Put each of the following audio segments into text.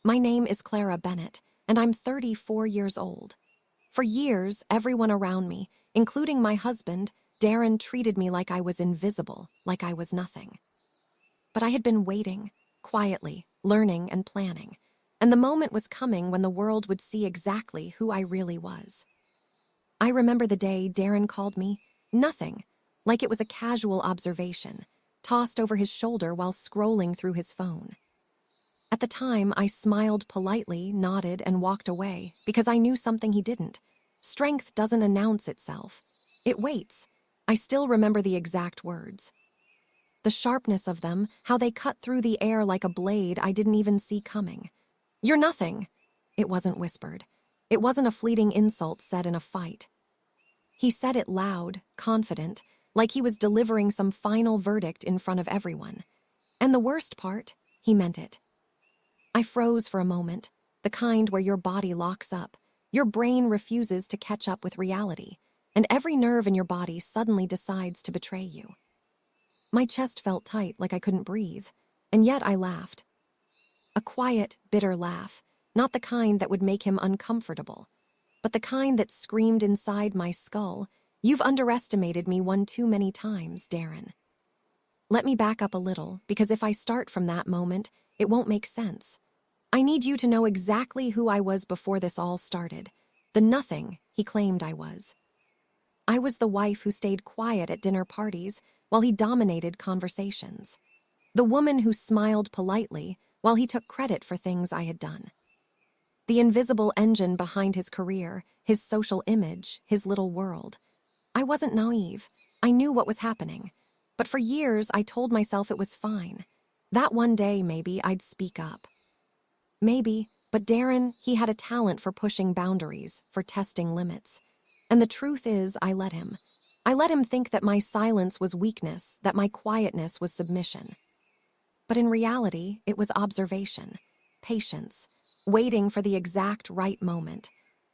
My name is Clara Bennett, and I'm 34 years old. For years, everyone around me, including my husband, Darren, treated me like I was invisible, like I was nothing. But I had been waiting, quietly, learning and planning, and the moment was coming when the world would see exactly who I really was. I remember the day Darren called me nothing, like it was a casual observation, tossed over his shoulder while scrolling through his phone. At the time, I smiled politely, nodded, and walked away because I knew something he didn't. Strength doesn't announce itself. It waits. I still remember the exact words. The sharpness of them, how they cut through the air like a blade I didn't even see coming. "You're nothing." It wasn't whispered. It wasn't a fleeting insult said in a fight. He said it loud, confident, like he was delivering some final verdict in front of everyone. And the worst part, he meant it. I froze for a moment, the kind where your body locks up, your brain refuses to catch up with reality, and every nerve in your body suddenly decides to betray you. My chest felt tight like I couldn't breathe, and yet I laughed. A quiet, bitter laugh, not the kind that would make him uncomfortable, but the kind that screamed inside my skull, "You've underestimated me one too many times, Darren." Let me back up a little, because if I start from that moment, it won't make sense. I need you to know exactly who I was before this all started. The nothing he claimed I was. I was the wife who stayed quiet at dinner parties while he dominated conversations. The woman who smiled politely while he took credit for things I had done. The invisible engine behind his career, his social image, his little world. I wasn't naive. I knew what was happening. But for years, I told myself it was fine. That one day, maybe, I'd speak up. Maybe, but Darren, he had a talent for pushing boundaries, for testing limits. And the truth is, I let him. I let him think that my silence was weakness, that my quietness was submission. But in reality, it was observation, patience, waiting for the exact right moment.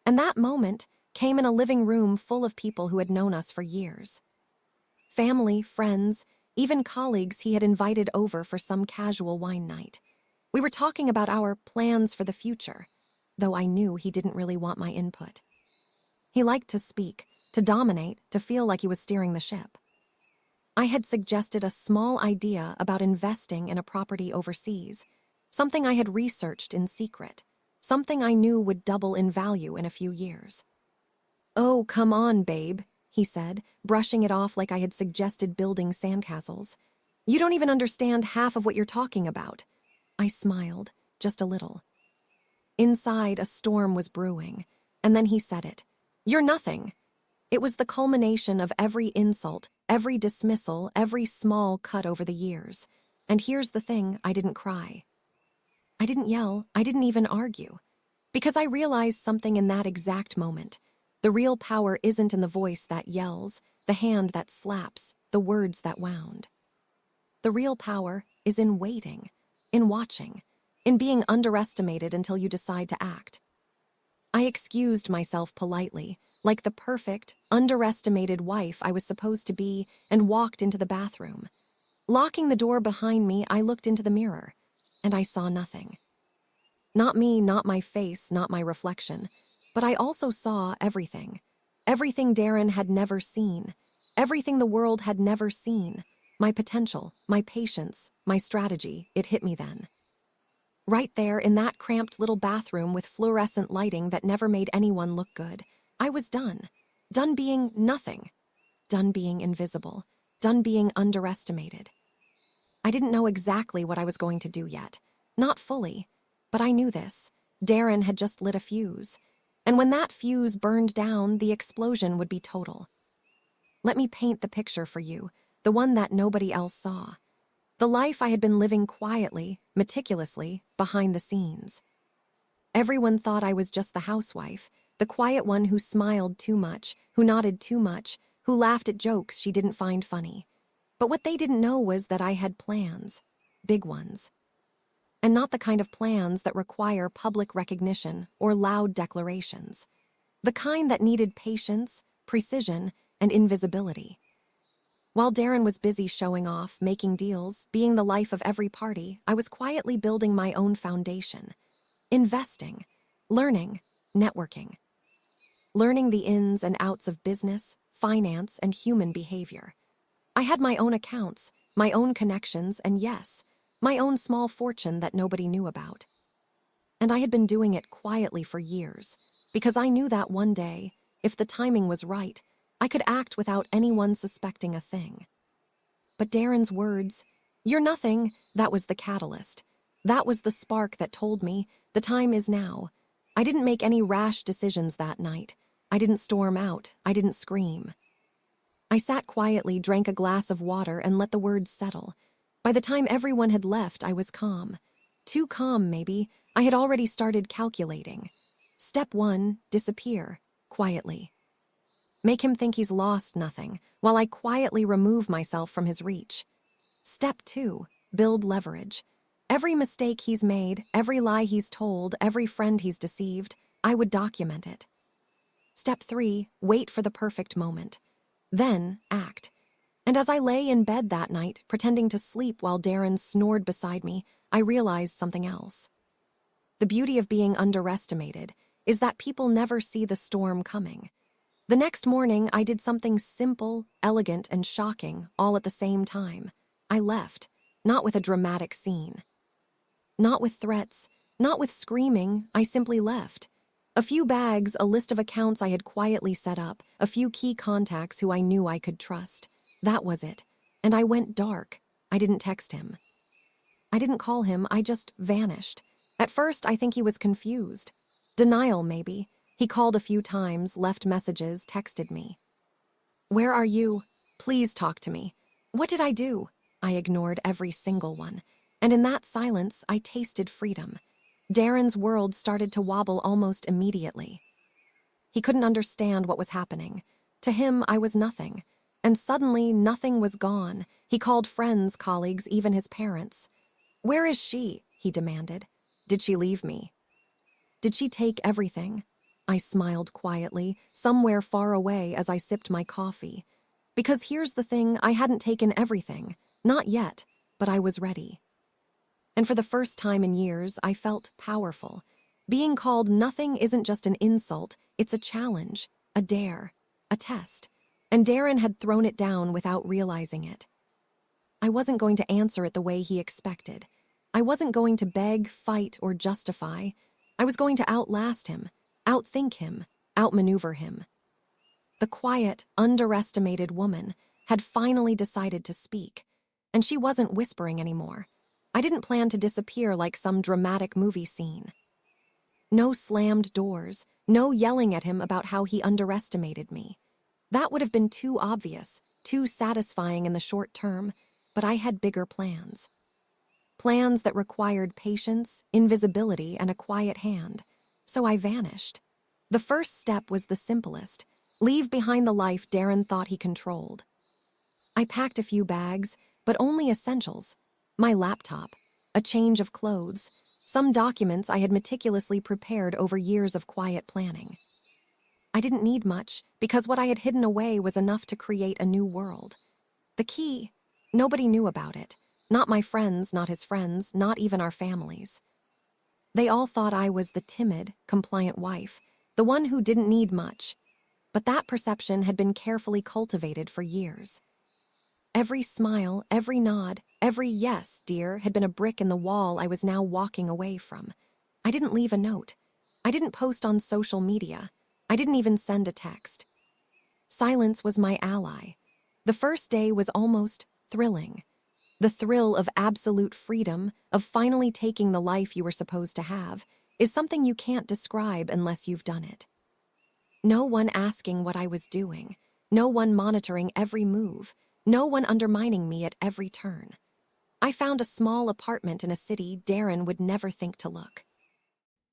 And that moment came in a living room full of people who had known us for years. Family, friends, even colleagues he had invited over for some casual wine night. We were talking about our plans for the future, though I knew he didn't really want my input. He liked to speak, to dominate, to feel like he was steering the ship. I had suggested a small idea about investing in a property overseas, something I had researched in secret, something I knew would double in value in a few years. "Oh, come on, babe," he said, brushing it off like I had suggested building sandcastles. "You don't even understand half of what you're talking about." I smiled, just a little. Inside, a storm was brewing, and then he said it. "You're nothing." It was the culmination of every insult, every dismissal, every small cut over the years. And here's the thing, I didn't cry. I didn't yell, I didn't even argue. Because I realized something in that exact moment. The real power isn't in the voice that yells, the hand that slaps, the words that wound. The real power is in waiting, in watching, in being underestimated until you decide to act. I excused myself politely, like the perfect, underestimated wife I was supposed to be, and walked into the bathroom. Locking the door behind me, I looked into the mirror, and I saw nothing. Not me, not my face, not my reflection, but I also saw everything. Everything Darren had never seen. Everything the world had never seen. My potential, my patience, my strategy, it hit me then. Right there in that cramped little bathroom with fluorescent lighting that never made anyone look good, I was done. Done being nothing. Done being invisible. Done being underestimated. I didn't know exactly what I was going to do yet. Not fully. But I knew this. Darren had just lit a fuse. And when that fuse burned down, the explosion would be total. Let me paint the picture for you, the one that nobody else saw. The life I had been living quietly, meticulously, behind the scenes. Everyone thought I was just the housewife, the quiet one who smiled too much, who nodded too much, who laughed at jokes she didn't find funny. But what they didn't know was that I had plans, big ones. And not the kind of plans that require public recognition or loud declarations. The kind that needed patience, precision, and invisibility. While Darren was busy showing off, making deals, being the life of every party, I was quietly building my own foundation. Investing, learning, networking. Learning the ins and outs of business, finance, and human behavior. I had my own accounts, my own connections, and yes, my own small fortune that nobody knew about. And I had been doing it quietly for years, because I knew that one day, if the timing was right, I could act without anyone suspecting a thing. But Darren's words, "You're nothing," that was the catalyst. That was the spark that told me, the time is now. I didn't make any rash decisions that night. I didn't storm out. I didn't scream. I sat quietly, drank a glass of water, and let the words settle. By the time everyone had left, I was calm. Too calm, maybe. I had already started calculating. Step 1, disappear, quietly. Make him think he's lost nothing, while I quietly remove myself from his reach. Step 2, build leverage. Every mistake he's made, every lie he's told, every friend he's deceived, I would document it. Step 3, wait for the perfect moment. Then, act. And as I lay in bed that night, pretending to sleep while Darren snored beside me, I realized something else. The beauty of being underestimated is that people never see the storm coming. The next morning, I did something simple, elegant, and shocking, all at the same time. I left, not with a dramatic scene. Not with threats, not with screaming, I simply left. A few bags, a list of accounts I had quietly set up, a few key contacts who I knew I could trust. That was it. And I went dark. I didn't text him. I didn't call him, I just vanished. At first, I think he was confused. Denial, maybe. He called a few times, left messages, texted me. "Where are you? Please talk to me." What did I do? I ignored every single one. And in that silence, I tasted freedom. Darren's world started to wobble almost immediately. He couldn't understand what was happening. To him, I was nothing. And suddenly, nothing was gone. He called friends, colleagues, even his parents. "Where is she?" he demanded. "Did she leave me? Did she take everything?" I smiled quietly, somewhere far away as I sipped my coffee. Because here's the thing, I hadn't taken everything. Not yet, but I was ready. And for the first time in years, I felt powerful. Being called nothing isn't just an insult, it's a challenge, a dare, a test. And Darren had thrown it down without realizing it. I wasn't going to answer it the way he expected. I wasn't going to beg, fight, or justify. I was going to outlast him, outthink him, outmaneuver him. The quiet, underestimated woman had finally decided to speak, and she wasn't whispering anymore. I didn't plan to disappear like some dramatic movie scene. No slammed doors, no yelling at him about how he underestimated me. That would have been too obvious, too satisfying in the short term, but I had bigger plans. Plans that required patience, invisibility, and a quiet hand. So I vanished. The first step was the simplest: leave behind the life Darren thought he controlled. I packed a few bags, but only essentials. My laptop, a change of clothes, some documents I had meticulously prepared over years of quiet planning. I didn't need much, because what I had hidden away was enough to create a new world. The key, nobody knew about it. Not my friends, not his friends, not even our families. They all thought I was the timid, compliant wife, the one who didn't need much. But that perception had been carefully cultivated for years. Every smile, every nod, every "yes, dear" had been a brick in the wall I was now walking away from. I didn't leave a note. I didn't post on social media. I didn't even send a text. Silence was my ally. The first day was almost thrilling. The thrill of absolute freedom, of finally taking the life you were supposed to have, is something you can't describe unless you've done it. No one asking what I was doing, no one monitoring every move, no one undermining me at every turn. I found a small apartment in a city Darren would never think to look.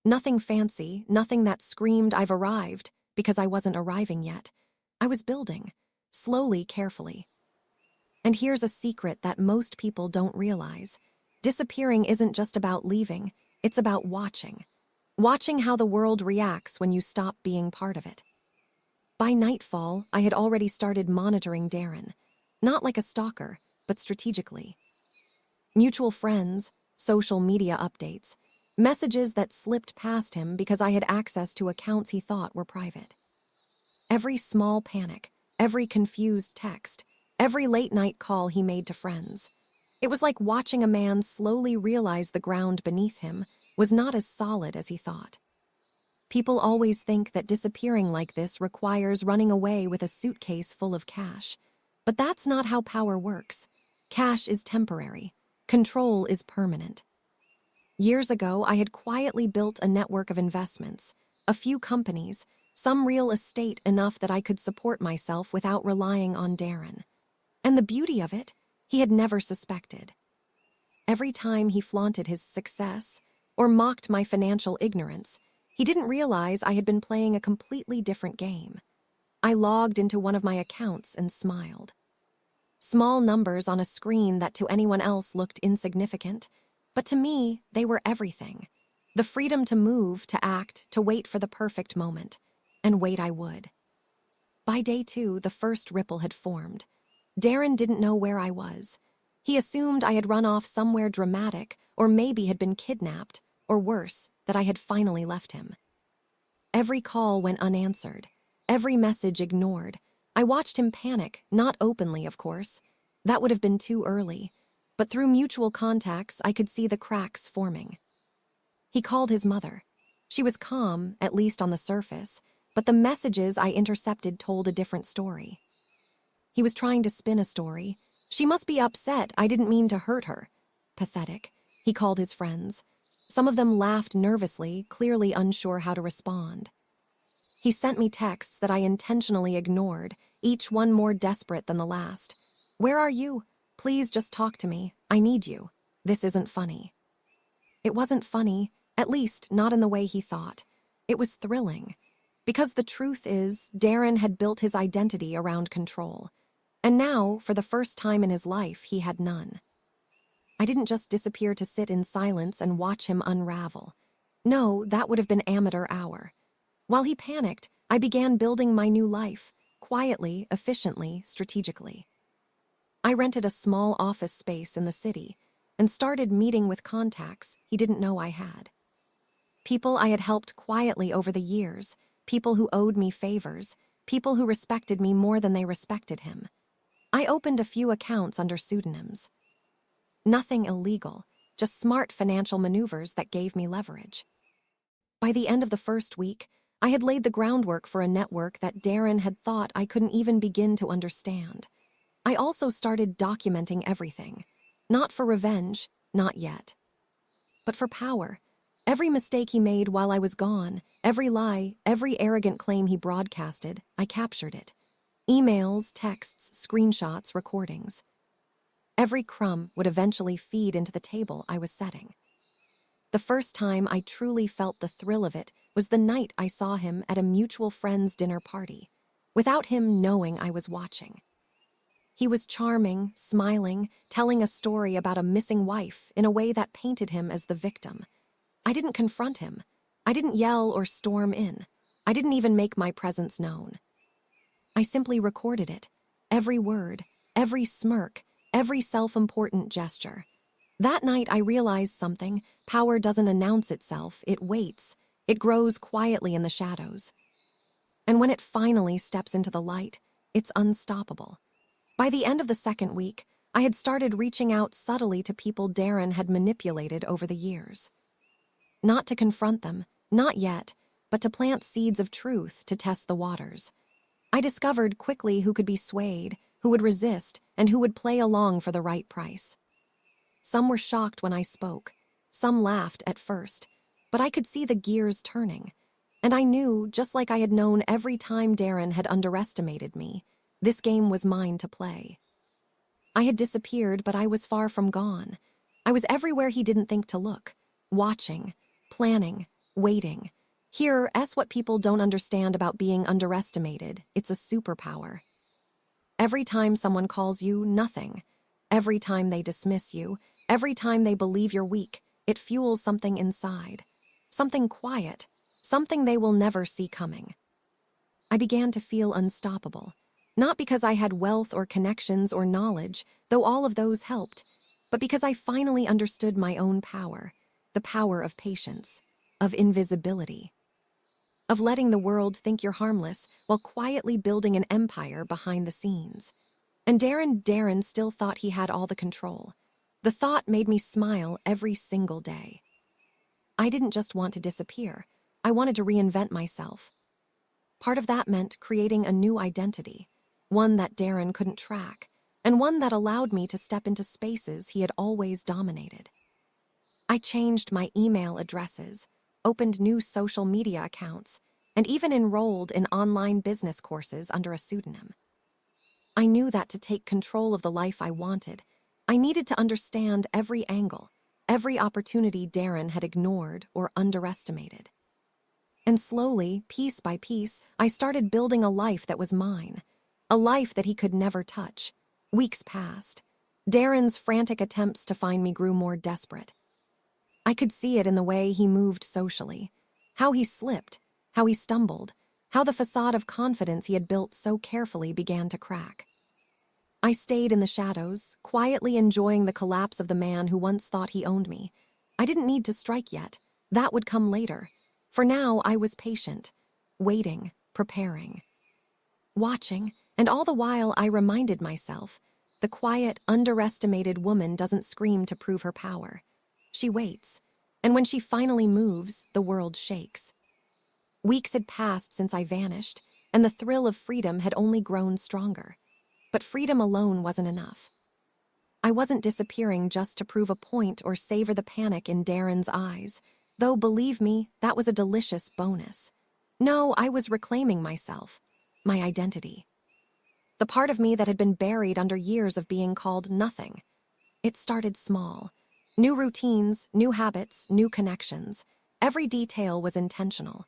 Nothing fancy, nothing that screamed I've arrived, because I wasn't arriving yet. I was building, slowly, carefully. And here's a secret that most people don't realize. Disappearing isn't just about leaving, it's about watching. Watching how the world reacts when you stop being part of it. By nightfall, I had already started monitoring Darren. Not like a stalker, but strategically. Mutual friends, social media updates, Messages that slipped past him because I had access to accounts he thought were private. Every small panic, every confused text, every late-night call he made to friends. It was like watching a man slowly realize the ground beneath him was not as solid as he thought. People always think that disappearing like this requires running away with a suitcase full of cash. But that's not how power works. Cash is temporary. Control is permanent. Years ago, I had quietly built a network of investments, a few companies, some real estate enough that I could support myself without relying on Darren. And the beauty of it, he had never suspected. Every time he flaunted his success or mocked my financial ignorance, he didn't realize I had been playing a completely different game. I logged into one of my accounts and smiled. Small numbers on a screen that to anyone else looked insignificant, but to me, they were everything. The freedom to move, to act, to wait for the perfect moment. And wait I would. By day 2, the first ripple had formed. Darren didn't know where I was. He assumed I had run off somewhere dramatic, or maybe had been kidnapped, or worse, that I had finally left him. Every call went unanswered, every message ignored. I watched him panic, not openly, of course. That would have been too early. But through mutual contacts, I could see the cracks forming. He called his mother. She was calm, at least on the surface, but the messages I intercepted told a different story. He was trying to spin a story. She must be upset. I didn't mean to hurt her. Pathetic. He called his friends. Some of them laughed nervously, clearly unsure how to respond. He sent me texts that I intentionally ignored, each one more desperate than the last. Where are you? Please just talk to me. I need you. This isn't funny. It wasn't funny, at least not in the way he thought. It was thrilling. Because the truth is, Darren had built his identity around control. And now, for the first time in his life, he had none. I didn't just disappear to sit in silence and watch him unravel. No, that would have been amateur hour. While he panicked, I began building my new life, quietly, efficiently, strategically. I rented a small office space in the city and started meeting with contacts he didn't know I had. People I had helped quietly over the years, people who owed me favors, people who respected me more than they respected him. I opened a few accounts under pseudonyms. Nothing illegal, just smart financial maneuvers that gave me leverage. By the end of the first week, I had laid the groundwork for a network that Darren had thought I couldn't even begin to understand. I also started documenting everything. Not for revenge, not yet. But for power. Every mistake he made while I was gone, every lie, every arrogant claim he broadcasted, I captured it. Emails, texts, screenshots, recordings. Every crumb would eventually feed into the table I was setting. The first time I truly felt the thrill of it was the night I saw him at a mutual friend's dinner party, without him knowing I was watching. He was charming, smiling, telling a story about a missing wife in a way that painted him as the victim. I didn't confront him. I didn't yell or storm in. I didn't even make my presence known. I simply recorded it. Every word, every smirk, every self-important gesture. That night I realized something. Power doesn't announce itself, it waits. It grows quietly in the shadows. And when it finally steps into the light, it's unstoppable. By the end of the second week, I had started reaching out subtly to people Darren had manipulated over the years. Not to confront them, not yet, but to plant seeds of truth to test the waters. I discovered quickly who could be swayed, who would resist, and who would play along for the right price. Some were shocked when I spoke. Some laughed at first, but I could see the gears turning. And I knew, just like I had known every time Darren had underestimated me, this game was mine to play. I had disappeared, but I was far from gone. I was everywhere he didn't think to look, watching, planning, waiting. Here, what people don't understand about being underestimated. It's a superpower. Every time someone calls you, nothing. Every time they dismiss you, every time they believe you're weak, it fuels something inside. Something quiet, something they will never see coming. I began to feel unstoppable. Not because I had wealth or connections or knowledge, though all of those helped, but because I finally understood my own power. The power of patience, of invisibility, of letting the world think you're harmless while quietly building an empire behind the scenes. And Darren still thought he had all the control. The thought made me smile every single day. I didn't just want to disappear. I wanted to reinvent myself. Part of that meant creating a new identity, one that Darren couldn't track, and one that allowed me to step into spaces he had always dominated. I changed my email addresses, opened new social media accounts, and even enrolled in online business courses under a pseudonym. I knew that to take control of the life I wanted, I needed to understand every angle, every opportunity Darren had ignored or underestimated. And slowly, piece by piece, I started building a life that was mine, a life that he could never touch. Weeks passed. Darren's frantic attempts to find me grew more desperate. I could see it in the way he moved socially, how he slipped, how he stumbled, how the facade of confidence he had built so carefully began to crack. I stayed in the shadows, quietly enjoying the collapse of the man who once thought he owned me. I didn't need to strike yet. That would come later. For now, I was patient, waiting, preparing, watching, and all the while I reminded myself, the quiet, underestimated woman doesn't scream to prove her power. She waits, and when she finally moves, the world shakes. Weeks had passed since I vanished, and the thrill of freedom had only grown stronger. But freedom alone wasn't enough. I wasn't disappearing just to prove a point or savor the panic in Darren's eyes, though, believe me, that was a delicious bonus. No, I was reclaiming myself, my identity. The part of me that had been buried under years of being called nothing. It started small. New routines, new habits, new connections. Every detail was intentional.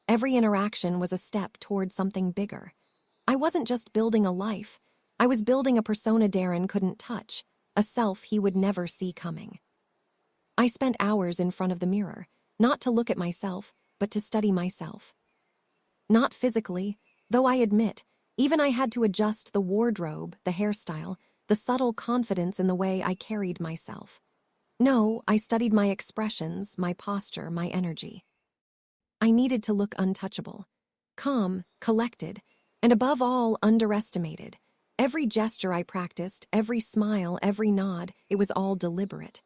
Every interaction was a step toward something bigger. I wasn't just building a life. I was building a persona Darren couldn't touch, a self he would never see coming. I spent hours in front of the mirror, not to look at myself, but to study myself. Not physically, though I admit, even I had to adjust the wardrobe, the hairstyle, the subtle confidence in the way I carried myself. No, I studied my expressions, my posture, my energy. I needed to look untouchable, calm, collected, and above all, underestimated. Every gesture I practiced, every smile, every nod, it was all deliberate.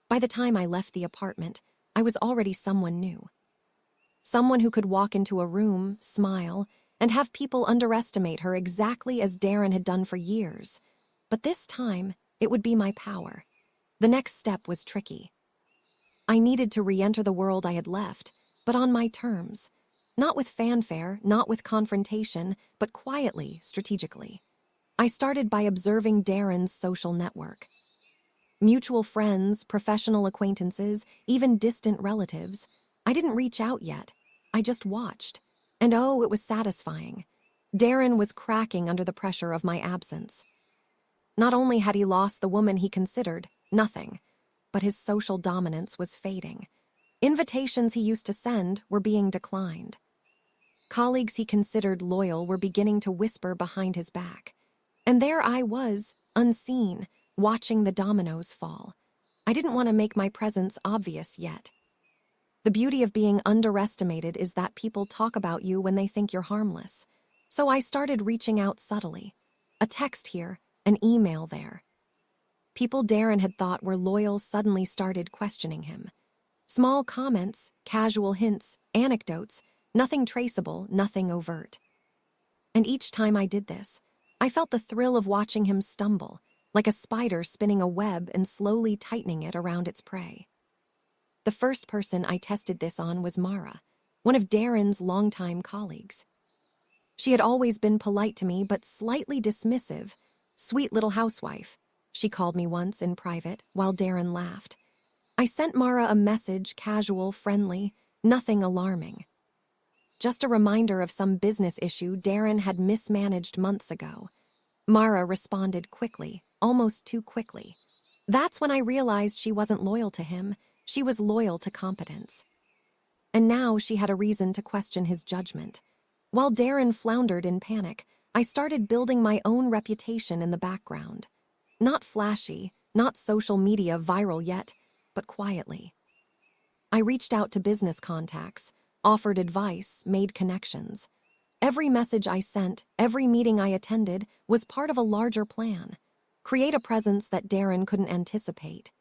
By the time I left the apartment, I was already someone new. Someone who could walk into a room, smile, and have people underestimate her exactly as Darren had done for years. But this time, it would be my power. The next step was tricky. I needed to re-enter the world I had left, but on my terms. Not with fanfare, not with confrontation, but quietly, strategically. I started by observing Darren's social network. Mutual friends, professional acquaintances, even distant relatives. I didn't reach out yet. I just watched. And oh, it was satisfying. Darren was cracking under the pressure of my absence. Not only had he lost the woman he considered nothing, but his social dominance was fading. Invitations he used to send were being declined. Colleagues he considered loyal were beginning to whisper behind his back. And there I was, unseen, watching the dominoes fall. I didn't want to make my presence obvious yet. The beauty of being underestimated is that people talk about you when they think you're harmless. So I started reaching out subtly. A text here, an email there. People Darren had thought were loyal suddenly started questioning him. Small comments, casual hints, anecdotes, nothing traceable, nothing overt. And each time I did this, I felt the thrill of watching him stumble, like a spider spinning a web and slowly tightening it around its prey. The first person I tested this on was Mara, one of Darren's longtime colleagues. She had always been polite to me, but slightly dismissive. Sweet little housewife, she called me once in private, while Darren laughed. I sent Mara a message, casual, friendly, nothing alarming. Just a reminder of some business issue Darren had mismanaged months ago. Mara responded quickly, almost too quickly. That's when I realized she wasn't loyal to him. She was loyal to competence. And now she had a reason to question his judgment. While Darren floundered in panic, I started building my own reputation in the background. Not flashy, not social media viral yet, but quietly. I reached out to business contacts, offered advice, made connections. Every message I sent, every meeting I attended was part of a larger plan. Create a presence that Darren couldn't anticipate.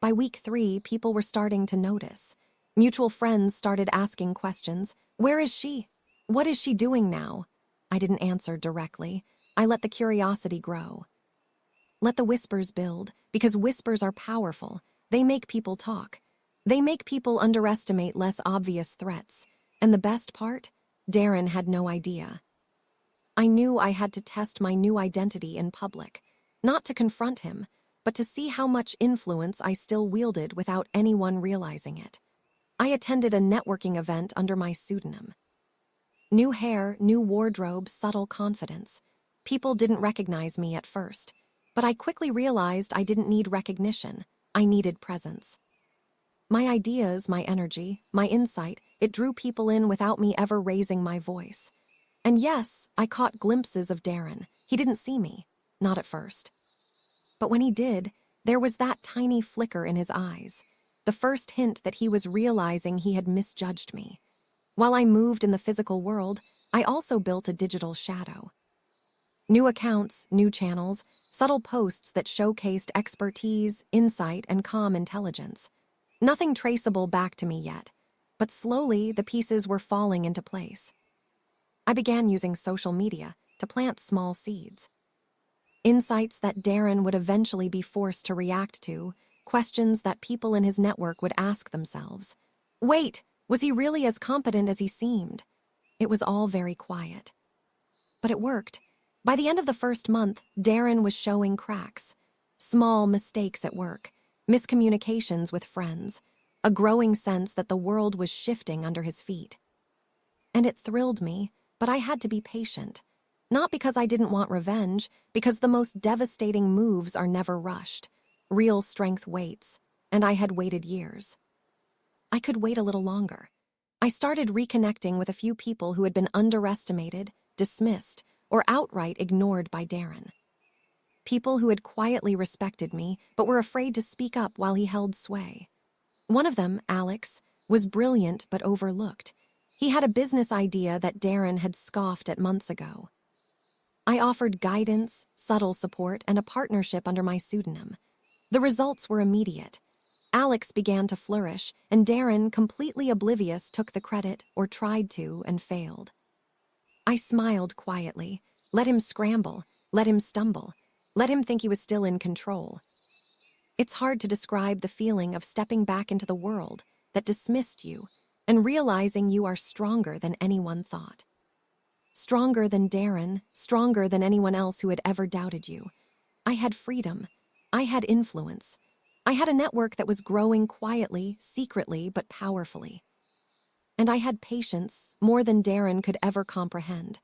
By week 3, people were starting to notice. Mutual friends started asking questions. Where is she? What is she doing now? I didn't answer directly. I let the curiosity grow. Let the whispers build, because whispers are powerful. They make people talk. They make people underestimate less obvious threats. And the best part? Darren had no idea. I knew I had to test my new identity in public, not to confront him, but to see how much influence I still wielded without anyone realizing it. I attended a networking event under my pseudonym. New hair, new wardrobe, subtle confidence. People didn't recognize me at first, but I quickly realized I didn't need recognition. I needed presence. My ideas, my energy, my insight, it drew people in without me ever raising my voice. And yes, I caught glimpses of Darren. He didn't see me, not at first. But when he did, there was that tiny flicker in his eyes, the first hint that he was realizing he had misjudged me. While I moved in the physical world, I also built a digital shadow. New accounts, new channels, subtle posts that showcased expertise, insight, and calm intelligence. Nothing traceable back to me yet, but slowly the pieces were falling into place. I began using social media to plant small seeds. Insights that Darren would eventually be forced to react to, questions that people in his network would ask themselves. Wait, was he really as competent as he seemed? It was all very quiet. But it worked. By the end of the first month, Darren was showing cracks. Small mistakes at work, miscommunications with friends, a growing sense that the world was shifting under his feet. And it thrilled me, but I had to be patient. Not because I didn't want revenge, because the most devastating moves are never rushed. Real strength waits, and I had waited years. I could wait a little longer. I started reconnecting with a few people who had been underestimated, dismissed, or outright ignored by Darren. People who had quietly respected me, but were afraid to speak up while he held sway. One of them, Alex, was brilliant but overlooked. He had a business idea that Darren had scoffed at months ago. I offered guidance, subtle support, and a partnership under my pseudonym. The results were immediate. Alex began to flourish, and Darren, completely oblivious, took the credit, or tried to, and failed. I smiled quietly, let him scramble, let him stumble, let him think he was still in control. It's hard to describe the feeling of stepping back into the world that dismissed you and realizing you are stronger than anyone thought. Stronger than Darren, stronger than anyone else who had ever doubted you. I had freedom. I had influence. I had a network that was growing quietly, secretly, but powerfully. And I had patience, more than Darren could ever comprehend.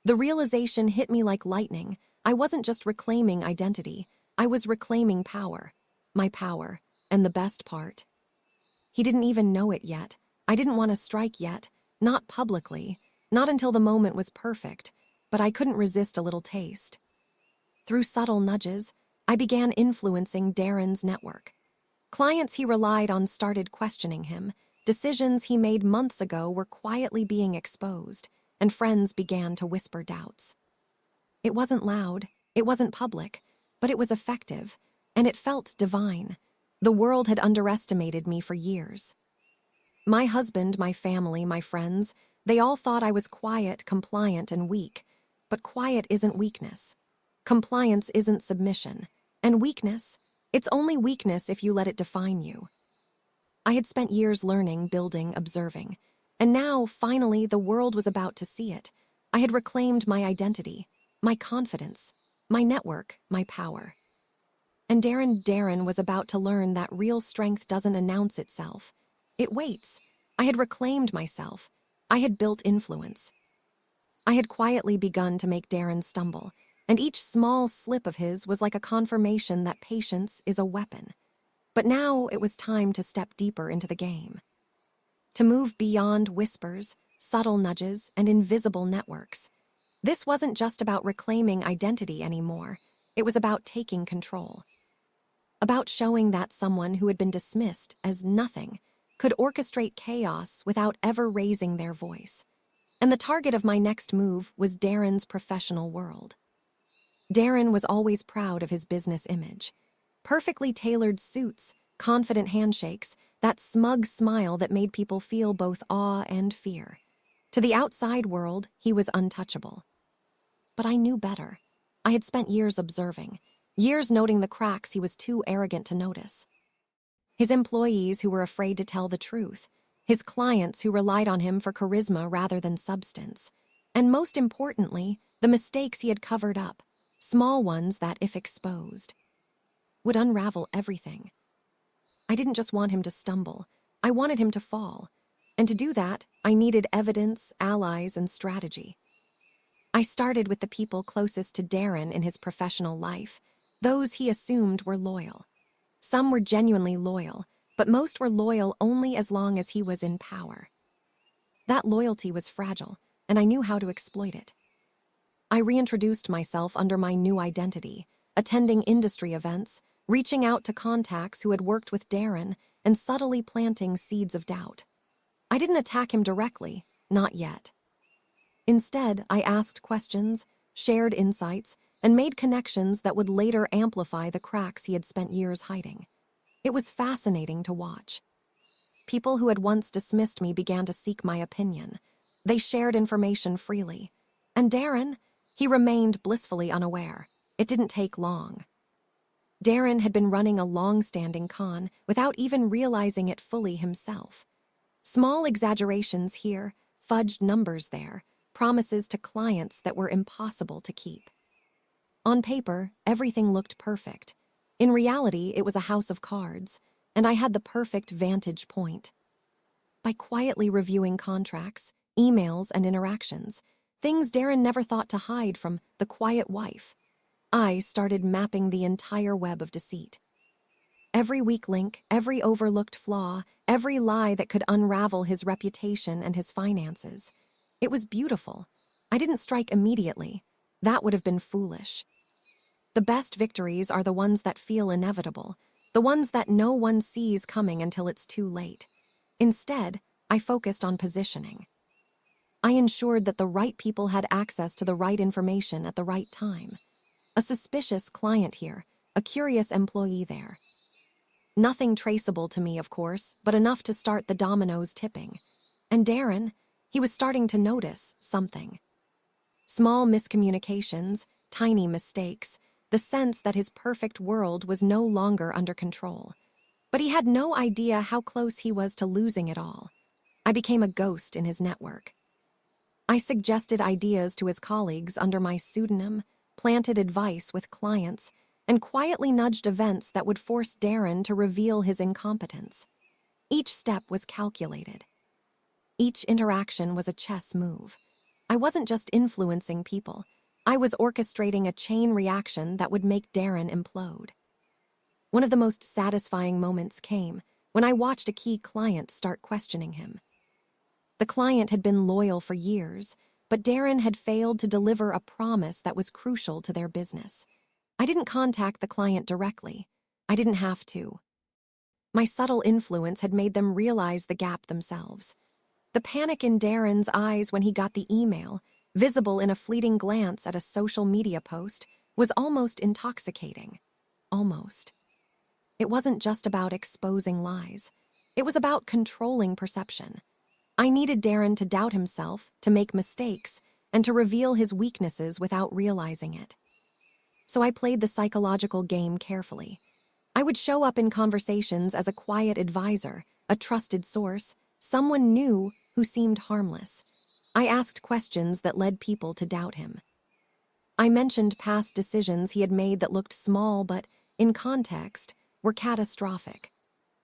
The realization hit me like lightning. I wasn't just reclaiming identity. I was reclaiming power. My power. And the best part. He didn't even know it yet. I didn't want to strike yet. Not publicly. Not until the moment was perfect. But I couldn't resist a little taste. Through subtle nudges, I began influencing Darren's network. Clients he relied on started questioning him. Decisions he made months ago were quietly being exposed, and friends began to whisper doubts. It wasn't loud, it wasn't public, but it was effective, and it felt divine. The world had underestimated me for years. My husband, my family, my friends, they all thought I was quiet, compliant, and weak. But quiet isn't weakness. Compliance isn't submission. And weakness, it's only weakness if you let it define you. I had spent years learning, building, observing. And now, finally, the world was about to see it. I had reclaimed my identity, my confidence, my network, my power. And Darren was about to learn that real strength doesn't announce itself. It waits. I had reclaimed myself. I had built influence. I had quietly begun to make Darren stumble, and each small slip of his was like a confirmation that patience is a weapon. But now it was time to step deeper into the game. To move beyond whispers, subtle nudges, and invisible networks. This wasn't just about reclaiming identity anymore. It was about taking control. about showing that someone who had been dismissed as nothing could orchestrate chaos without ever raising their voice. And the target of my next move was Darren's professional world. Darren was always proud of his business image. Perfectly tailored suits, confident handshakes, that smug smile that made people feel both awe and fear. To the outside world, he was untouchable. But I knew better. I had spent years observing, years noting the cracks he was too arrogant to notice. His employees who were afraid to tell the truth, his clients who relied on him for charisma rather than substance, and most importantly, the mistakes he had covered up, small ones that, if exposed, would unravel everything. I didn't just want him to stumble, I wanted him to fall. And to do that, I needed evidence, allies, and strategy. I started with the people closest to Darren in his professional life, those he assumed were loyal. Some were genuinely loyal, but most were loyal only as long as he was in power. That loyalty was fragile, and I knew how to exploit it. I reintroduced myself under my new identity, attending industry events, reaching out to contacts who had worked with Darren, and subtly planting seeds of doubt. I didn't attack him directly, not yet. Instead, I asked questions, shared insights, and made connections that would later amplify the cracks he had spent years hiding. It was fascinating to watch. People who had once dismissed me began to seek my opinion. They shared information freely. And Darren, he remained blissfully unaware. It didn't take long. Darren had been running a long-standing con without even realizing it fully himself. Small exaggerations here, fudged numbers there, promises to clients that were impossible to keep. On paper, everything looked perfect. In reality, it was a house of cards, and I had the perfect vantage point. By quietly reviewing contracts, emails, and interactions, things Darren never thought to hide from the quiet wife, I started mapping the entire web of deceit. Every weak link, every overlooked flaw, every lie that could unravel his reputation and his finances. It was beautiful. I didn't strike immediately. That would have been foolish. The best victories are the ones that feel inevitable, the ones that no one sees coming until it's too late. Instead, I focused on positioning. I ensured that the right people had access to the right information at the right time. A suspicious client here, a curious employee there. Nothing traceable to me, of course, but enough to start the dominoes tipping. And Darren, he was starting to notice something. Small miscommunications, tiny mistakes, the sense that his perfect world was no longer under control. But he had no idea how close he was to losing it all. I became a ghost in his network. I suggested ideas to his colleagues under my pseudonym, planted advice with clients, and quietly nudged events that would force Darren to reveal his incompetence. Each step was calculated. Each interaction was a chess move. I wasn't just influencing people. I was orchestrating a chain reaction that would make Darren implode. One of the most satisfying moments came when I watched a key client start questioning him. The client had been loyal for years, but Darren had failed to deliver a promise that was crucial to their business. I didn't contact the client directly. I didn't have to. My subtle influence had made them realize the gap themselves. The panic in Darren's eyes when he got the email, visible in a fleeting glance at a social media post, was almost intoxicating. Almost. It wasn't just about exposing lies. It was about controlling perception. I needed Darren to doubt himself, to make mistakes, and to reveal his weaknesses without realizing it. So I played the psychological game carefully. I would show up in conversations as a quiet advisor, a trusted source, someone new who seemed harmless. I asked questions that led people to doubt him. I mentioned past decisions he had made that looked small but, in context, were catastrophic.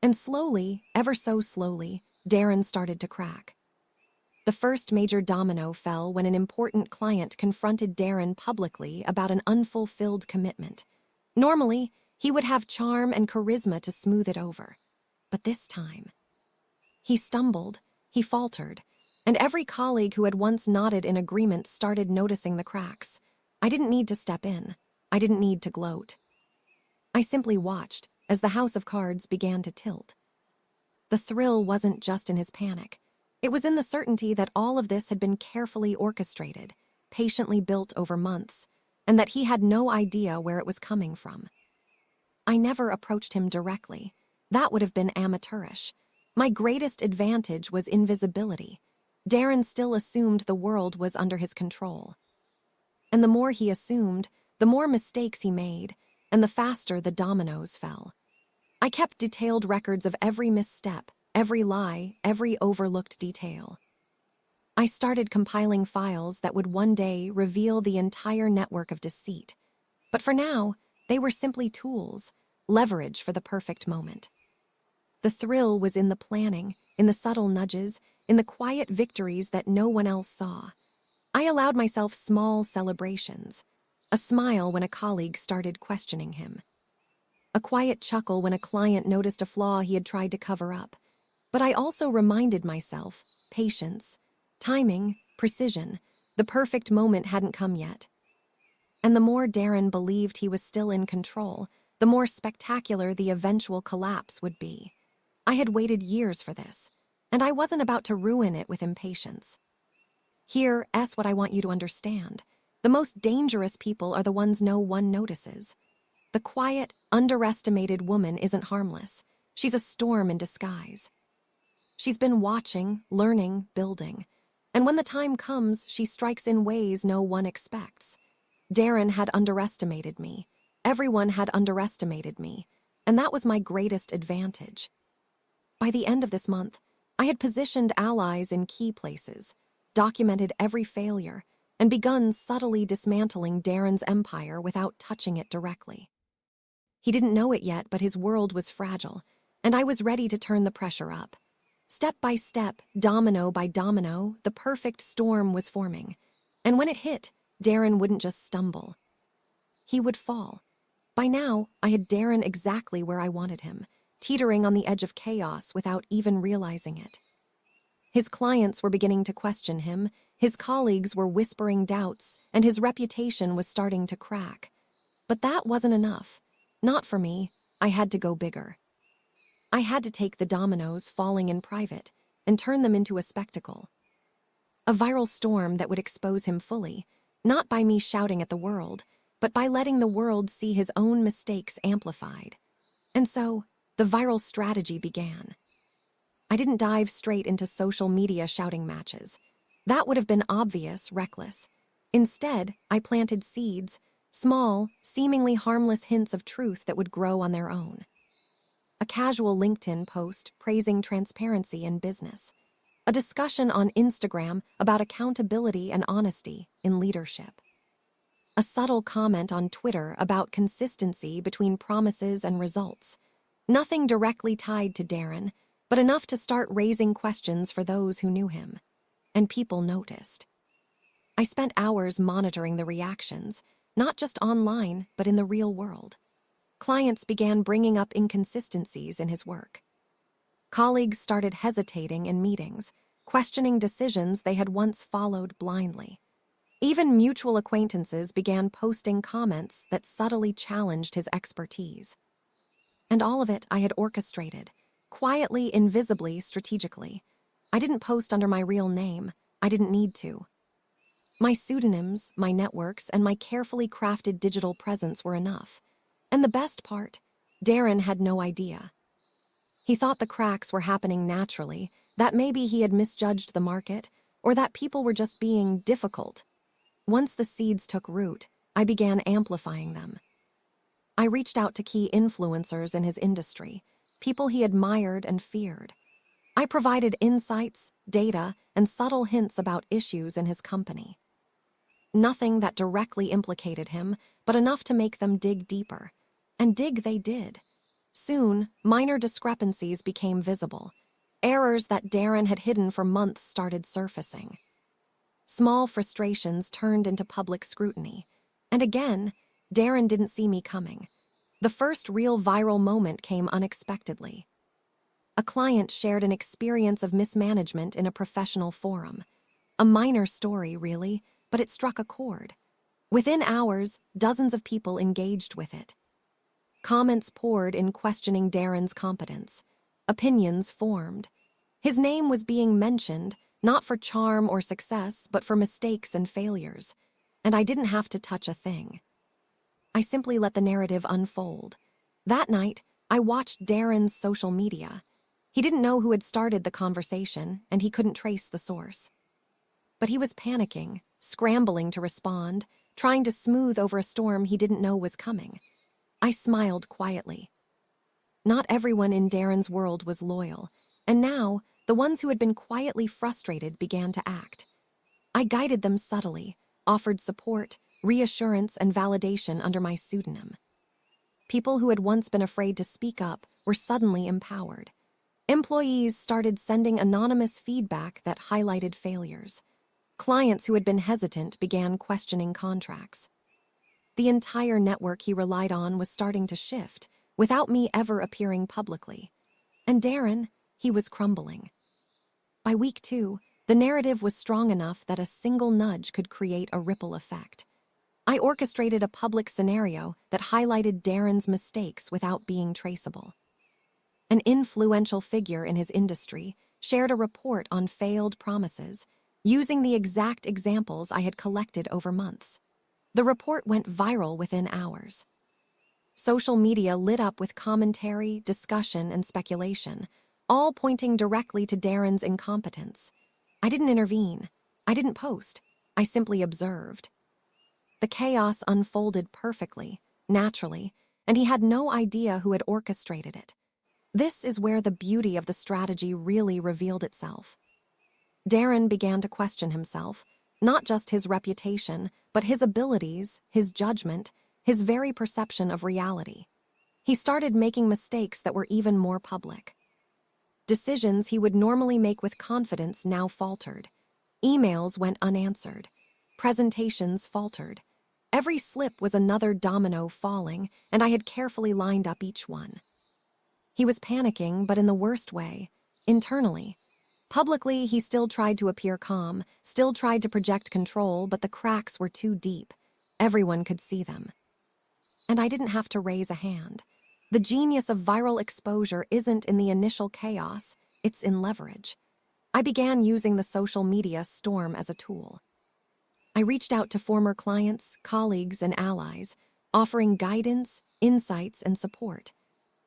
And slowly, ever so slowly, Darren started to crack. The first major domino fell when an important client confronted Darren publicly about an unfulfilled commitment. Normally, he would have charm and charisma to smooth it over. But this time, he stumbled, he faltered, and every colleague who had once nodded in agreement started noticing the cracks. I didn't need to step in. I didn't need to gloat. I simply watched, as the house of cards began to tilt. The thrill wasn't just in his panic. It was in the certainty that all of this had been carefully orchestrated, patiently built over months, and that he had no idea where it was coming from. I never approached him directly. That would have been amateurish. My greatest advantage was invisibility. Darren still assumed the world was under his control. And the more he assumed, the more mistakes he made, and the faster the dominoes fell. I kept detailed records of every misstep, every lie, every overlooked detail. I started compiling files that would one day reveal the entire network of deceit. But for now, they were simply tools, leverage for the perfect moment. The thrill was in the planning, in the subtle nudges, in the quiet victories that no one else saw. I allowed myself small celebrations, a smile when a colleague started questioning him, a quiet chuckle when a client noticed a flaw he had tried to cover up. But I also reminded myself, patience, timing, precision, the perfect moment hadn't come yet. And the more Darren believed he was still in control, the more spectacular the eventual collapse would be. I had waited years for this, and I wasn't about to ruin it with impatience. Here's what I want you to understand. The most dangerous people are the ones no one notices. The quiet, underestimated woman isn't harmless. She's a storm in disguise. She's been watching, learning, building. And when the time comes, she strikes in ways no one expects. Darren had underestimated me. Everyone had underestimated me. And that was my greatest advantage. By the end of this month, I had positioned allies in key places, documented every failure, and begun subtly dismantling Darren's empire without touching it directly. He didn't know it yet, but his world was fragile, and I was ready to turn the pressure up. Step by step, domino by domino, the perfect storm was forming. And when it hit, Darren wouldn't just stumble. He would fall. By now, I had Darren exactly where I wanted him, teetering on the edge of chaos without even realizing it. His clients were beginning to question him, his colleagues were whispering doubts, and his reputation was starting to crack. But that wasn't enough. Not for me. I had to go bigger. I had to take the dominoes falling in private and turn them into a spectacle. A viral storm that would expose him fully, not by me shouting at the world, but by letting the world see his own mistakes amplified. And so, the viral strategy began. I didn't dive straight into social media shouting matches. That would have been obvious, reckless. Instead, I planted seeds, small, seemingly harmless hints of truth that would grow on their own. A casual LinkedIn post praising transparency in business. A discussion on Instagram about accountability and honesty in leadership. A subtle comment on Twitter about consistency between promises and results. Nothing directly tied to Darren, but enough to start raising questions for those who knew him. And people noticed. I spent hours monitoring the reactions, not just online, but in the real world. Clients began bringing up inconsistencies in his work. Colleagues started hesitating in meetings, questioning decisions they had once followed blindly. Even mutual acquaintances began posting comments that subtly challenged his expertise. And all of it I had orchestrated, quietly, invisibly, strategically. I didn't post under my real name. I didn't need to. My pseudonyms, my networks, and my carefully crafted digital presence were enough. And the best part, Darren had no idea. He thought the cracks were happening naturally, that maybe he had misjudged the market, or that people were just being difficult. Once the seeds took root, I began amplifying them. I reached out to key influencers in his industry, people he admired and feared. I provided insights, data, and subtle hints about issues in his company. Nothing that directly implicated him, but enough to make them dig deeper. And dig they did. Soon, minor discrepancies became visible. Errors that Darren had hidden for months started surfacing. Small frustrations turned into public scrutiny. And again, Darren didn't see me coming. The first real viral moment came unexpectedly. A client shared an experience of mismanagement in a professional forum. A minor story, really, but it struck a chord. Within hours, dozens of people engaged with it. Comments poured in questioning Darren's competence. Opinions formed. His name was being mentioned, not for charm or success, but for mistakes and failures. And I didn't have to touch a thing. I simply let the narrative unfold. That night, I watched Darren's social media. He didn't know who had started the conversation, and he couldn't trace the source. But he was panicking, scrambling to respond, trying to smooth over a storm he didn't know was coming. I smiled quietly. Not everyone in Darren's world was loyal, and now, the ones who had been quietly frustrated began to act. I guided them subtly, offered support, reassurance, and validation under my pseudonym. People who had once been afraid to speak up were suddenly empowered. Employees started sending anonymous feedback that highlighted failures. Clients who had been hesitant began questioning contracts. The entire network he relied on was starting to shift, without me ever appearing publicly. And Darren, he was crumbling. By week 2, the narrative was strong enough that a single nudge could create a ripple effect. I orchestrated a public scenario that highlighted Darren's mistakes without being traceable. An influential figure in his industry shared a report on failed promises, using the exact examples I had collected over months. The report went viral within hours. Social media lit up with commentary, discussion, and speculation, all pointing directly to Darren's incompetence. I didn't intervene. I didn't post. I simply observed. The chaos unfolded perfectly, naturally, and he had no idea who had orchestrated it. This is where the beauty of the strategy really revealed itself. Darren began to question himself, not just his reputation, but his abilities, his judgment, his very perception of reality. He started making mistakes that were even more public. Decisions he would normally make with confidence now faltered. Emails went unanswered. Presentations faltered. Every slip was another domino falling, and I had carefully lined up each one. He was panicking, but in the worst way, internally. Publicly, he still tried to appear calm, still tried to project control, but the cracks were too deep. Everyone could see them. And I didn't have to raise a hand. The genius of viral exposure isn't in the initial chaos, it's in leverage. I began using the social media storm as a tool. I reached out to former clients, colleagues, and allies, offering guidance, insights, and support.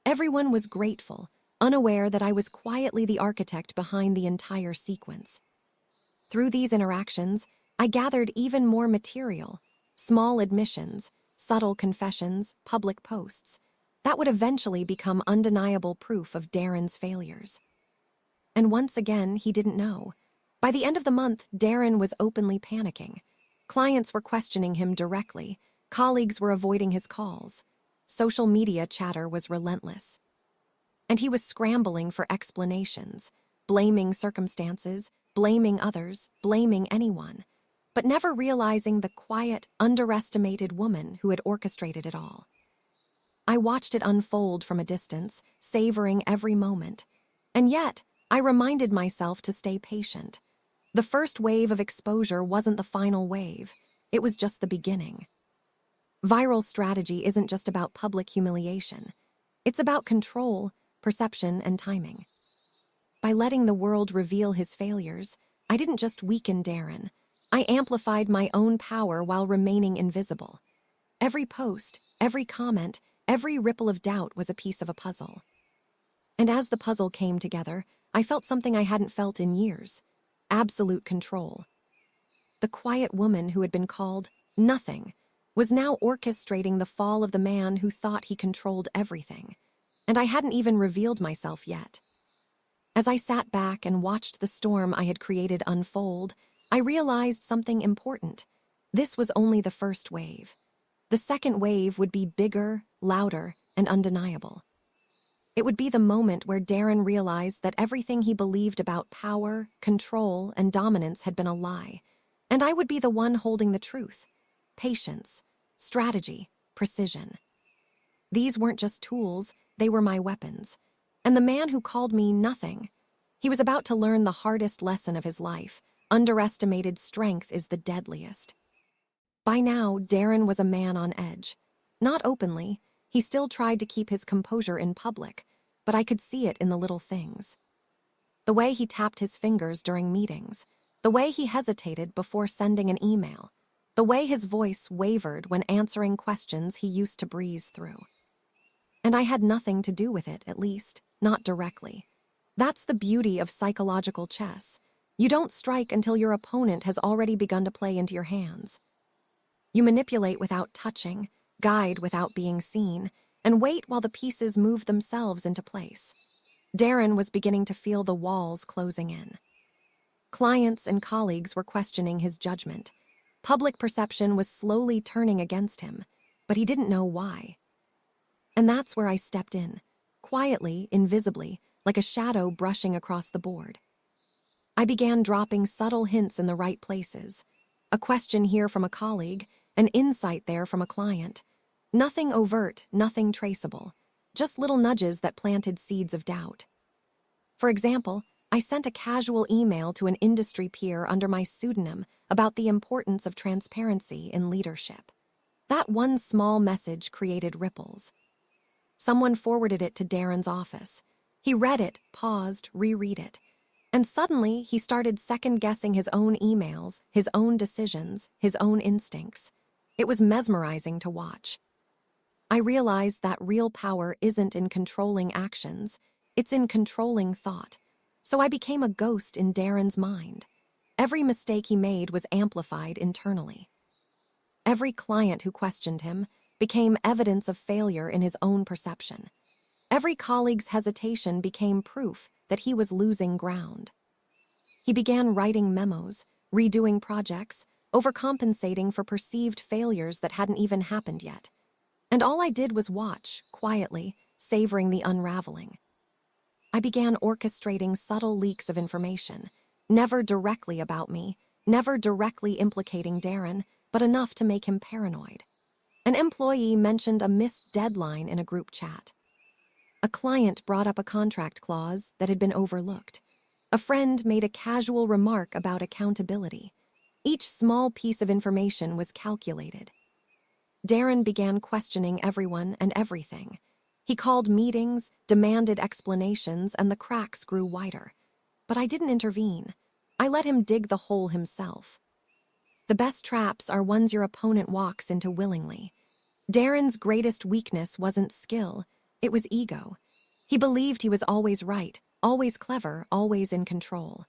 Everyone was grateful, unaware that I was quietly the architect behind the entire sequence. Through these interactions, I gathered even more material, small admissions, subtle confessions, public posts, that would eventually become undeniable proof of Darren's failures. And once again, he didn't know. By the end of the month, Darren was openly panicking. Clients were questioning him directly. Colleagues were avoiding his calls. Social media chatter was relentless. And he was scrambling for explanations, blaming circumstances, blaming others, blaming anyone, but never realizing the quiet, underestimated woman who had orchestrated it all. I watched it unfold from a distance, savoring every moment. And yet, I reminded myself to stay patient. The first wave of exposure wasn't the final wave. It was just the beginning. Viral strategy isn't just about public humiliation. It's about control, perception, and timing. By letting the world reveal his failures, I didn't just weaken Darren. I amplified my own power while remaining invisible. Every post, every comment, every ripple of doubt was a piece of a puzzle. And as the puzzle came together, I felt something I hadn't felt in years: absolute control. The quiet woman who had been called nothing was now orchestrating the fall of the man who thought he controlled everything. And I hadn't even revealed myself yet. As I sat back and watched the storm I had created unfold, I realized something important. This was only the first wave. The second wave would be bigger, louder, and undeniable. It would be the moment where Darren realized that everything he believed about power, control, and dominance had been a lie, and I would be the one holding the truth: patience, strategy, precision. These weren't just tools, they were my weapons. And the man who called me nothing, he was about to learn the hardest lesson of his life: underestimated strength is the deadliest. By now, Darren was a man on edge. Not openly. He still tried to keep his composure in public, but I could see it in the little things. The way he tapped his fingers during meetings, the way he hesitated before sending an email, the way his voice wavered when answering questions he used to breeze through. And I had nothing to do with it, at least, not directly. That's the beauty of psychological chess. You don't strike until your opponent has already begun to play into your hands. You manipulate without touching, guide without being seen, and wait while the pieces move themselves into place. Darren was beginning to feel the walls closing in. Clients and colleagues were questioning his judgment. Public perception was slowly turning against him, but he didn't know why. And that's where I stepped in, quietly, invisibly, like a shadow brushing across the board. I began dropping subtle hints in the right places. A question here from a colleague, an insight there from a client. Nothing overt, nothing traceable. Just little nudges that planted seeds of doubt. For example, I sent a casual email to an industry peer under my pseudonym about the importance of transparency in leadership. That one small message created ripples. Someone forwarded it to Darren's office. He read it, paused, reread it. And suddenly, he started second-guessing his own emails, his own decisions, his own instincts. It was mesmerizing to watch. I realized that real power isn't in controlling actions, it's in controlling thought. So I became a ghost in Darren's mind. Every mistake he made was amplified internally. Every client who questioned him became evidence of failure in his own perception. Every colleague's hesitation became proof that he was losing ground. He began writing memos, redoing projects, overcompensating for perceived failures that hadn't even happened yet. And all I did was watch, quietly, savoring the unraveling. I began orchestrating subtle leaks of information, never directly about me, never directly implicating Darren, but enough to make him paranoid. An employee mentioned a missed deadline in a group chat. A client brought up a contract clause that had been overlooked. A friend made a casual remark about accountability. Each small piece of information was calculated. Darren began questioning everyone and everything. He called meetings, demanded explanations, and the cracks grew wider. But I didn't intervene. I let him dig the hole himself. The best traps are ones your opponent walks into willingly. Darren's greatest weakness wasn't skill, it was ego. He believed he was always right, always clever, always in control.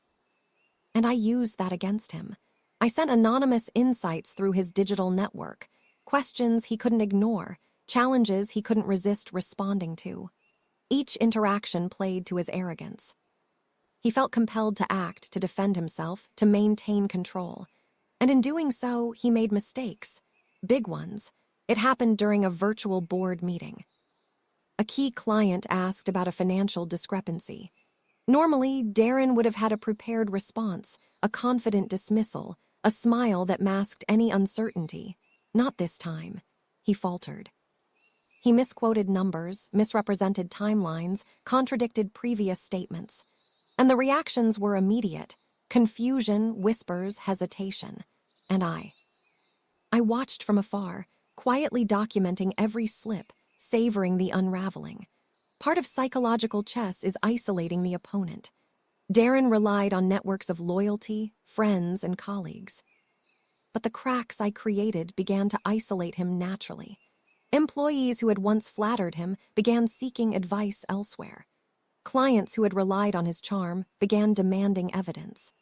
And I used that against him. I sent anonymous insights through his digital network, questions he couldn't ignore, challenges he couldn't resist responding to. Each interaction played to his arrogance. He felt compelled to act, to defend himself, to maintain control. And in doing so, he made mistakes. Big ones. It happened during a virtual board meeting. A key client asked about a financial discrepancy. Normally, Darren would have had a prepared response, a confident dismissal, a smile that masked any uncertainty. Not this time. He faltered. He misquoted numbers, misrepresented timelines, contradicted previous statements. And the reactions were immediate: confusion, whispers, hesitation. And I watched from afar, quietly documenting every slip, savoring the unraveling. Part of psychological chess is isolating the opponent. Darren relied on networks of loyalty, friends, and colleagues. But the cracks I created began to isolate him naturally. Employees who had once flattered him began seeking advice elsewhere. Clients who had relied on his charm began demanding evidence.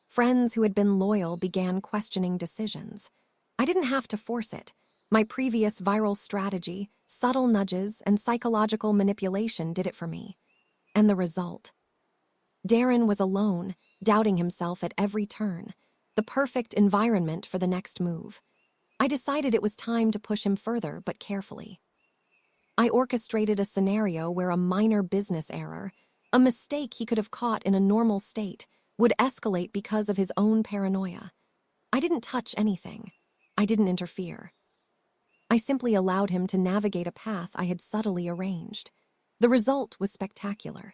Friends who had been loyal began questioning decisions. I didn't have to force it. My previous viral strategy, subtle nudges, and psychological manipulation did it for me. And the result? Darren was alone, doubting himself at every turn. The perfect environment for the next move. I decided it was time to push him further, but carefully. I orchestrated a scenario where a minor business error, a mistake he could have caught in a normal state, would escalate because of his own paranoia. I didn't touch anything. I didn't interfere. I simply allowed him to navigate a path I had subtly arranged. The result was spectacular.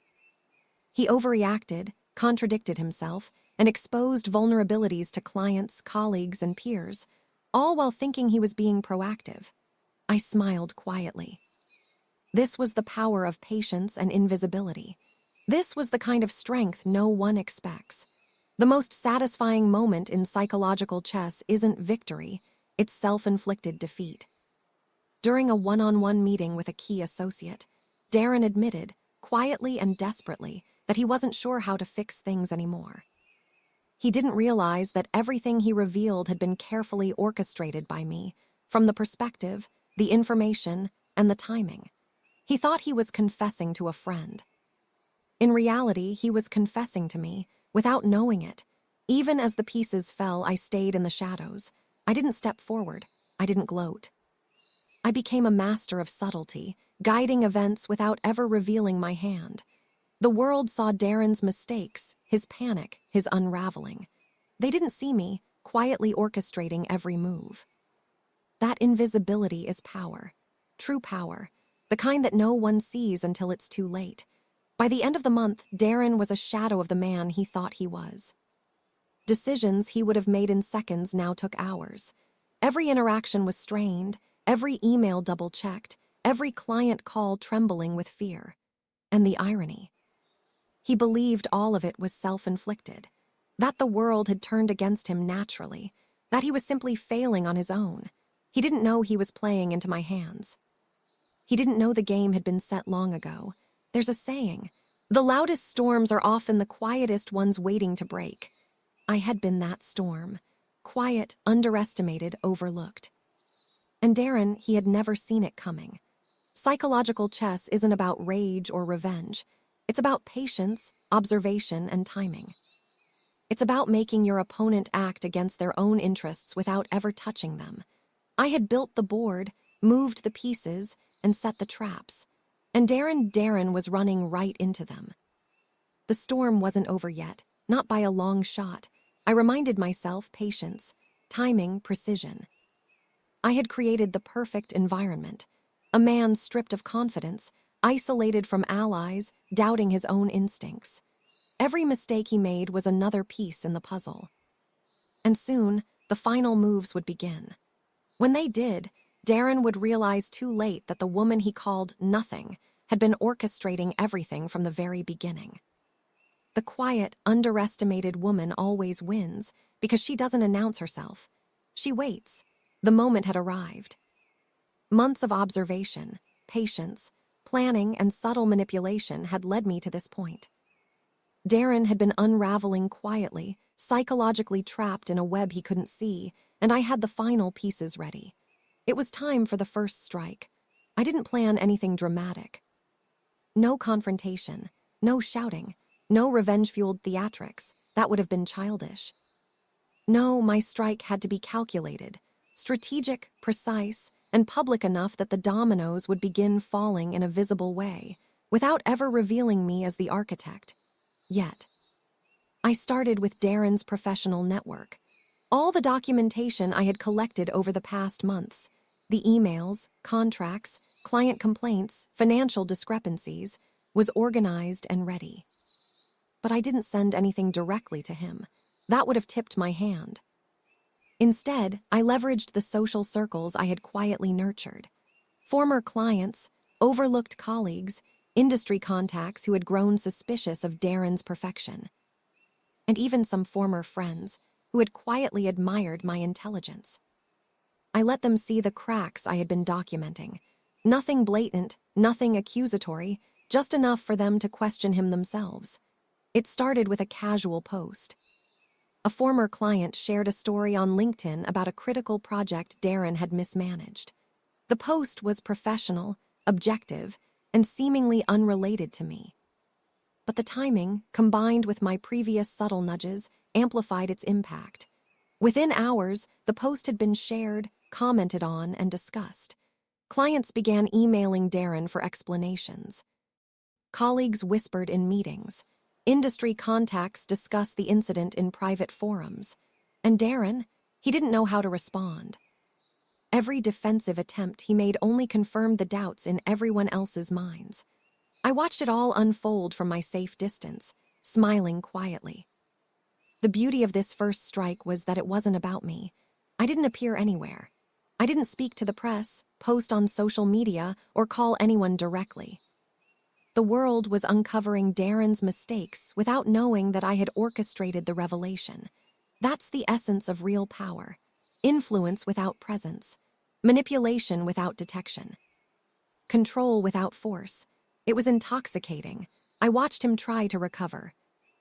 He overreacted, contradicted himself, and exposed vulnerabilities to clients, colleagues, and peers, all while thinking he was being proactive. I smiled quietly. This was the power of patience and invisibility. This was the kind of strength no one expects. The most satisfying moment in psychological chess isn't victory, it's self-inflicted defeat. During a one-on-one meeting with a key associate, Darren admitted, quietly and desperately, that he wasn't sure how to fix things anymore. He didn't realize that everything he revealed had been carefully orchestrated by me, from the perspective, the information, and the timing. He thought he was confessing to a friend. In reality, he was confessing to me, without knowing it. Even as the pieces fell, I stayed in the shadows. I didn't step forward. I didn't gloat. I became a master of subtlety, guiding events without ever revealing my hand. The world saw Darren's mistakes, his panic, his unraveling. They didn't see me, quietly orchestrating every move. That invisibility is power. True power. The kind that no one sees until it's too late. By the end of the month, Darren was a shadow of the man he thought he was. Decisions he would have made in seconds now took hours. Every interaction was strained, every email double-checked, every client call trembling with fear. And the irony. He believed all of it was self-inflicted, that the world had turned against him naturally, that he was simply failing on his own. He didn't know he was playing into my hands. He didn't know the game had been set long ago. There's a saying, the loudest storms are often the quietest ones waiting to break. I had been that storm. Quiet, underestimated, overlooked. And Darren, he had never seen it coming. Psychological chess isn't about rage or revenge. It's about patience, observation, and timing. It's about making your opponent act against their own interests without ever touching them. I had built the board, moved the pieces, and set the traps. And Darren was running right into them. The storm wasn't over yet, not by a long shot. I reminded myself patience, timing, precision. I had created the perfect environment. A man stripped of confidence, isolated from allies, doubting his own instincts. Every mistake he made was another piece in the puzzle. And soon, the final moves would begin. When they did, Darren would realize too late that the woman he called nothing had been orchestrating everything from the very beginning. The quiet, underestimated woman always wins because she doesn't announce herself. She waits. The moment had arrived. Months of observation, patience, planning, and subtle manipulation had led me to this point. Darren had been unraveling quietly, psychologically trapped in a web he couldn't see, and I had the final pieces ready. It was time for the first strike. I didn't plan anything dramatic. No confrontation, no shouting, no revenge-fueled theatrics. That would have been childish. No, my strike had to be calculated, strategic, precise, and public enough that the dominoes would begin falling in a visible way, without ever revealing me as the architect. Yet. I started with Darren's professional network. All the documentation I had collected over the past months, the emails, contracts, client complaints, financial discrepancies, was organized and ready. But I didn't send anything directly to him. That would have tipped my hand. Instead, I leveraged the social circles I had quietly nurtured. Former clients, overlooked colleagues, industry contacts who had grown suspicious of Darren's perfection. And even some former friends who had quietly admired my intelligence. I let them see the cracks I had been documenting. Nothing blatant, nothing accusatory, just enough for them to question him themselves. It started with a casual post. A former client shared a story on LinkedIn about a critical project Darren had mismanaged. The post was professional, objective, and seemingly unrelated to me. But the timing, combined with my previous subtle nudges, amplified its impact. Within hours, the post had been shared, commented on, and discussed. Clients began emailing Darren for explanations. Colleagues whispered in meetings. Industry contacts discussed the incident in private forums. And Darren, he didn't know how to respond. Every defensive attempt he made only confirmed the doubts in everyone else's minds. I watched it all unfold from my safe distance, smiling quietly. The beauty of this first strike was that it wasn't about me. I didn't appear anywhere. I didn't speak to the press, post on social media, or call anyone directly. The world was uncovering Darren's mistakes without knowing that I had orchestrated the revelation. That's the essence of real power. Influence without presence. Manipulation without detection. Control without force. It was intoxicating. I watched him try to recover.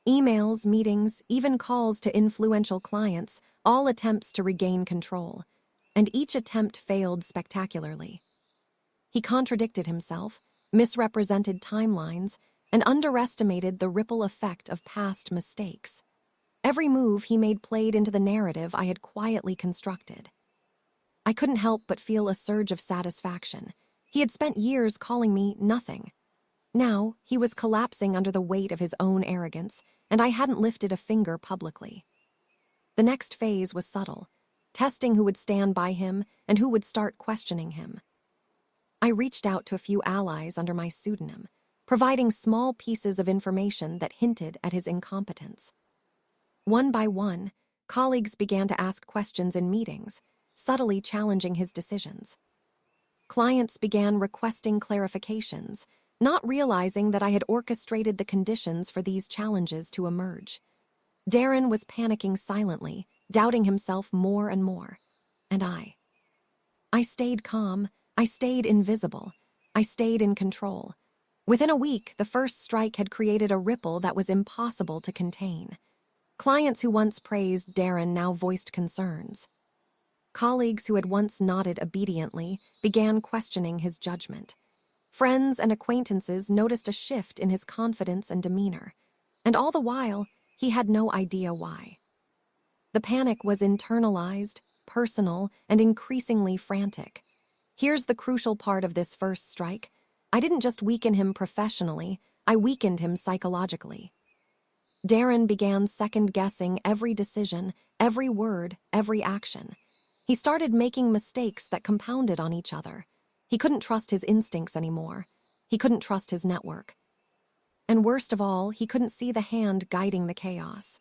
Emails, meetings, even calls to influential clients, all attempts to regain control. And each attempt failed spectacularly. He contradicted himself, misrepresented timelines, and underestimated the ripple effect of past mistakes. Every move he made played into the narrative I had quietly constructed. I couldn't help but feel a surge of satisfaction. He had spent years calling me nothing. Now, he was collapsing under the weight of his own arrogance, and I hadn't lifted a finger publicly. The next phase was subtle, testing who would stand by him and who would start questioning him. I reached out to a few allies under my pseudonym, providing small pieces of information that hinted at his incompetence. One by one, colleagues began to ask questions in meetings, subtly challenging his decisions. Clients began requesting clarifications, not realizing that I had orchestrated the conditions for these challenges to emerge. Darren was panicking silently, doubting himself more and more. And I stayed calm, I stayed invisible, I stayed in control. Within a week, the first strike had created a ripple that was impossible to contain. Clients who once praised Darren now voiced concerns. Colleagues who had once nodded obediently began questioning his judgment. Friends and acquaintances noticed a shift in his confidence and demeanor, and all the while, he had no idea why. The panic was internalized, personal, and increasingly frantic. Here's the crucial part of this first strike. I didn't just weaken him professionally, I weakened him psychologically. Darren began second-guessing every decision, every word, every action. He started making mistakes that compounded on each other. He couldn't trust his instincts anymore. He couldn't trust his network. And worst of all, he couldn't see the hand guiding the chaos.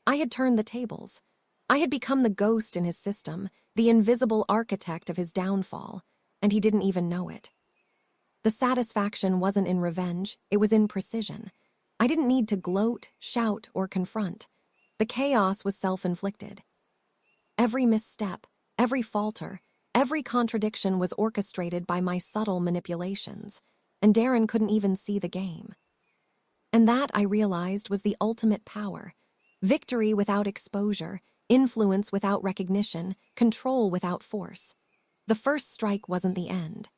I had turned the tables. I had become the ghost in his system, the invisible architect of his downfall, and he didn't even know it. The satisfaction wasn't in revenge, it was in precision. I didn't need to gloat, shout, or confront. The chaos was self-inflicted. Every misstep, every falter, every contradiction was orchestrated by my subtle manipulations, and Darren couldn't even see the game. And that, I realized, was the ultimate power. Victory without exposure, influence without recognition, control without force. The first strike wasn't the end.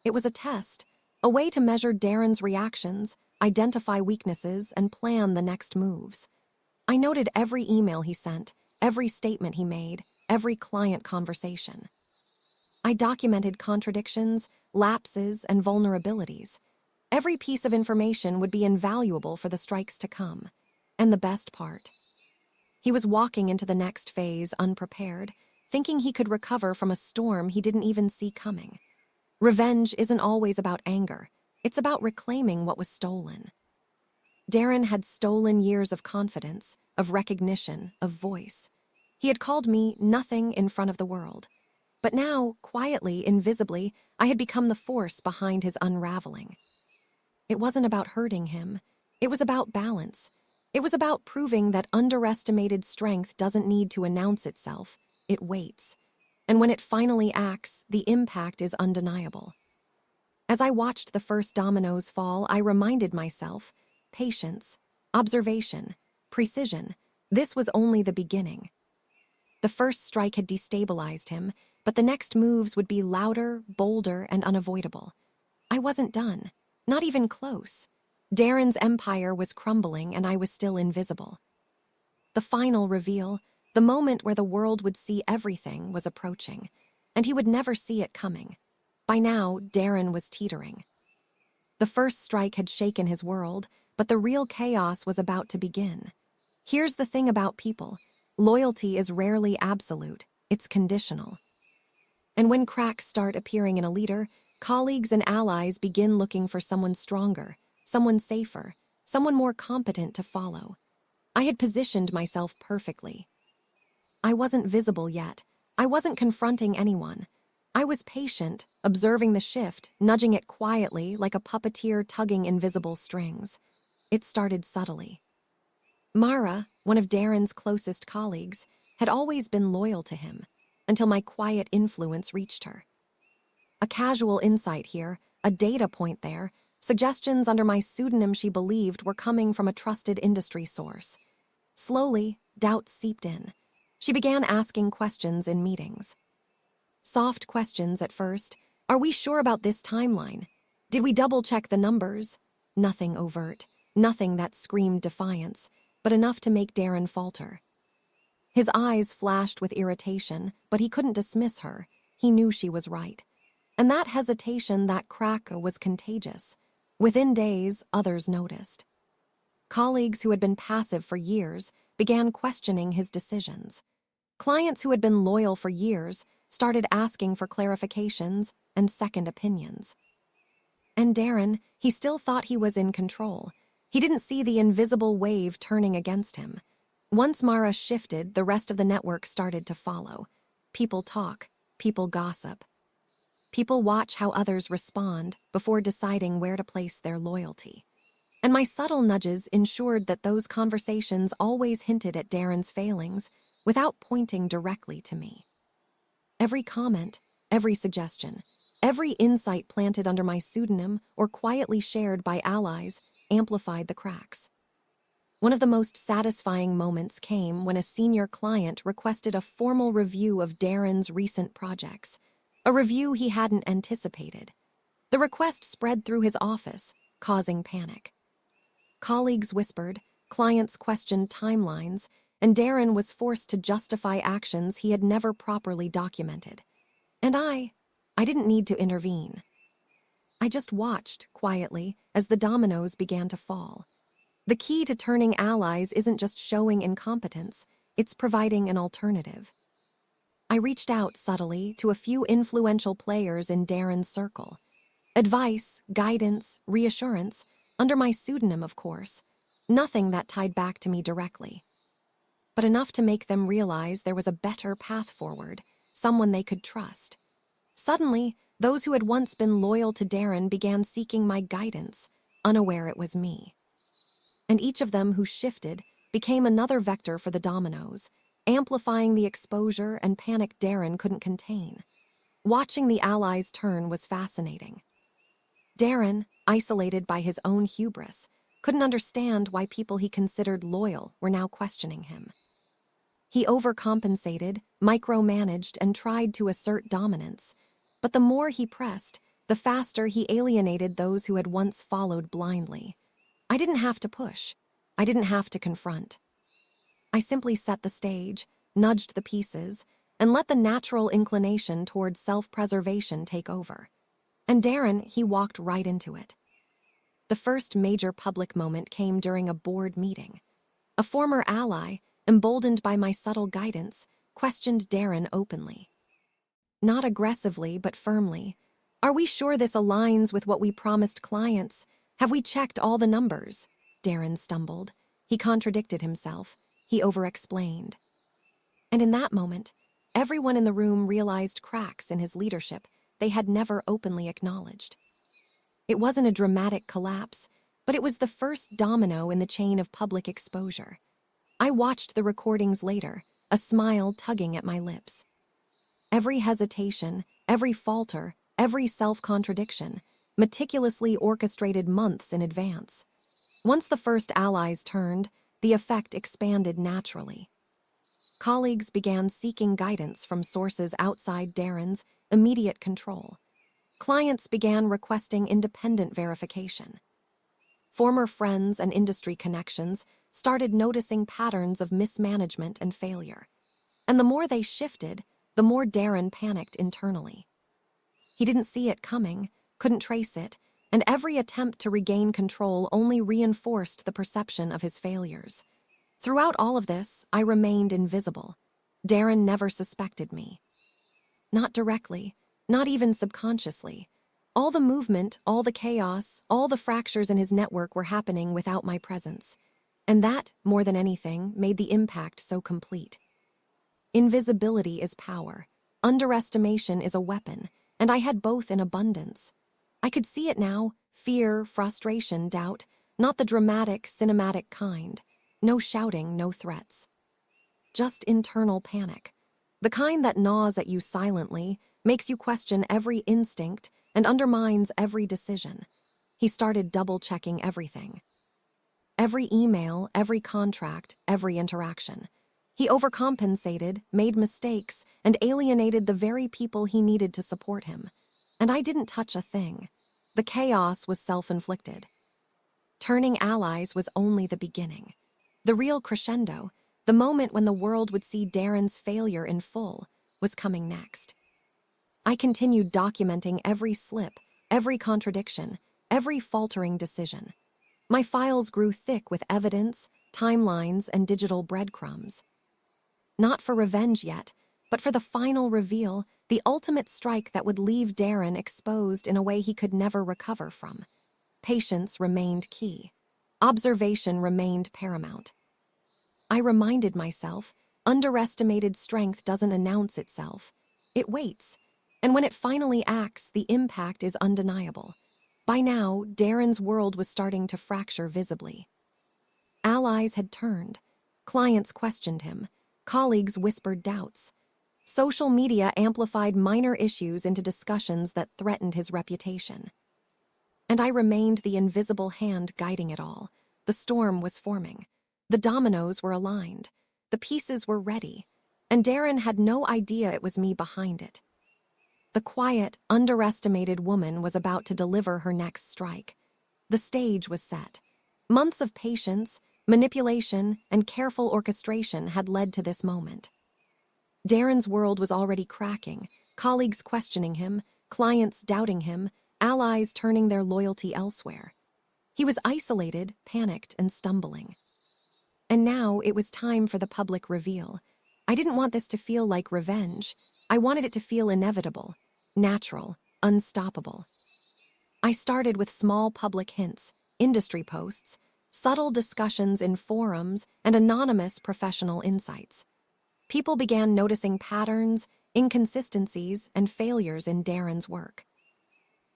It was a test, a way to measure Darren's reactions, identify weaknesses, and plan the next moves. I noted every email he sent, every statement he made, every client conversation. I documented contradictions, lapses, and vulnerabilities. Every piece of information would be invaluable for the strikes to come. And the best part, he was walking into the next phase unprepared, thinking he could recover from a storm he didn't even see coming. Revenge isn't always about anger. It's about reclaiming what was stolen. Darren had stolen years of confidence, of recognition, of voice. He had called me nothing in front of the world. But now, quietly, invisibly, I had become the force behind his unraveling. It wasn't about hurting him. It was about balance. It was about proving that underestimated strength doesn't need to announce itself. It waits. And when it finally acts, the impact is undeniable. As I watched the first dominoes fall, I reminded myself, patience, observation, precision, this was only the beginning. The first strike had destabilized him, but the next moves would be louder, bolder, and unavoidable. I wasn't done, not even close. Darren's empire was crumbling, and I was still invisible. The final reveal, the moment where the world would see everything, was approaching, and he would never see it coming. By now, Darren was teetering. The first strike had shaken his world, but the real chaos was about to begin. Here's the thing about people. Loyalty is rarely absolute, it's conditional. And when cracks start appearing in a leader, colleagues and allies begin looking for someone stronger, someone safer, someone more competent to follow. I had positioned myself perfectly. I wasn't visible yet. I wasn't confronting anyone. I was patient, observing the shift, nudging it quietly like a puppeteer tugging invisible strings. It started subtly. Mara, one of Darren's closest colleagues, had always been loyal to him, until my quiet influence reached her. A casual insight here, a data point there, suggestions under my pseudonym she believed were coming from a trusted industry source. Slowly, doubts seeped in. She began asking questions in meetings. Soft questions at first. Are we sure about this timeline? Did we double-check the numbers? Nothing overt, nothing that screamed defiance, but enough to make Darren falter. His eyes flashed with irritation, but he couldn't dismiss her. He knew she was right. And that hesitation, that crack, was contagious. Within days, others noticed. Colleagues who had been passive for years began questioning his decisions. Clients who had been loyal for years started asking for clarifications and second opinions. And Darren, he still thought he was in control. He didn't see the invisible wave turning against him. Once Mara shifted, the rest of the network started to follow. People talk, people gossip. People watch how others respond before deciding where to place their loyalty. And my subtle nudges ensured that those conversations always hinted at Darren's failings without pointing directly to me. Every comment, every suggestion, every insight planted under my pseudonym or quietly shared by allies amplified the cracks. One of the most satisfying moments came when a senior client requested a formal review of Darren's recent projects, a review he hadn't anticipated. The request spread through his office, causing panic. Colleagues whispered, clients questioned timelines, and Darren was forced to justify actions he had never properly documented. And I didn't need to intervene. I just watched, quietly, as the dominoes began to fall. The key to turning allies isn't just showing incompetence, it's providing an alternative. I reached out subtly to a few influential players in Darren's circle. Advice, guidance, reassurance, under my pseudonym, of course. Nothing that tied back to me directly. But enough to make them realize there was a better path forward, someone they could trust. Suddenly, those who had once been loyal to Darren began seeking my guidance, unaware it was me. And each of them who shifted became another vector for the dominoes, amplifying the exposure and panic Darren couldn't contain. Watching the allies turn was fascinating. Darren, isolated by his own hubris, couldn't understand why people he considered loyal were now questioning him. He overcompensated, micromanaged, and tried to assert dominance. But the more he pressed, the faster he alienated those who had once followed blindly. I didn't have to push. I didn't have to confront. I simply set the stage, nudged the pieces, and let the natural inclination toward self-preservation take over. And Darren, he walked right into it. The first major public moment came during a board meeting. A former ally, emboldened by my subtle guidance, questioned Darren openly. Not aggressively, but firmly. Are we sure this aligns with what we promised clients? Have we checked all the numbers? Darren stumbled. He contradicted himself. He over-explained. And in that moment, everyone in the room realized cracks in his leadership they had never openly acknowledged. It wasn't a dramatic collapse, but it was the first domino in the chain of public exposure. I watched the recordings later, a smile tugging at my lips. Every hesitation, every falter, every self-contradiction, meticulously orchestrated months in advance. Once the first allies turned, the effect expanded naturally. Colleagues began seeking guidance from sources outside Darren's immediate control. Clients began requesting independent verification. Former friends and industry connections started noticing patterns of mismanagement and failure. And the more they shifted, the more Darren panicked internally. He didn't see it coming, couldn't trace it, and every attempt to regain control only reinforced the perception of his failures. Throughout all of this, I remained invisible. Darren never suspected me. Not directly, not even subconsciously. All the movement, all the chaos, all the fractures in his network were happening without my presence. And that, more than anything, made the impact so complete. Invisibility is power. underestimation is a weapon, and I had both in abundance. I could see it now, fear, frustration, doubt, not the dramatic, cinematic kind. No shouting, no threats. Just internal panic. The kind that gnaws at you silently, makes you question every instinct, and undermines every decision. He started double-checking everything. Every email, every contract, every interaction. He overcompensated, made mistakes, and alienated the very people he needed to support him. And I didn't touch a thing. The chaos was self-inflicted. Turning allies was only the beginning. The real crescendo, the moment when the world would see Darren's failure in full, was coming next. I continued documenting every slip, every contradiction, every faltering decision. My files grew thick with evidence, timelines, and digital breadcrumbs. Not for revenge yet, but for the final reveal, the ultimate strike that would leave Darren exposed in a way he could never recover from. Patience remained key. Observation remained paramount. I reminded myself, underestimated strength doesn't announce itself. It waits. And when it finally acts, the impact is undeniable. By now, Darren's world was starting to fracture visibly. Allies had turned. Clients questioned him. Colleagues whispered doubts. Social media amplified minor issues into discussions that threatened his reputation. And I remained the invisible hand guiding it all. The storm was forming. The dominoes were aligned. The pieces were ready. And Darren had no idea it was me behind it. The quiet, underestimated woman was about to deliver her next strike. The stage was set. Months of patience, manipulation, and careful orchestration had led to this moment. Darren's world was already cracking, colleagues questioning him, clients doubting him, allies turning their loyalty elsewhere. He was isolated, panicked, and stumbling. And now it was time for the public reveal. I didn't want this to feel like revenge. I wanted it to feel inevitable, natural, unstoppable. I started with small public hints, industry posts, subtle discussions in forums, and anonymous professional insights. People began noticing patterns, inconsistencies, and failures in Darren's work.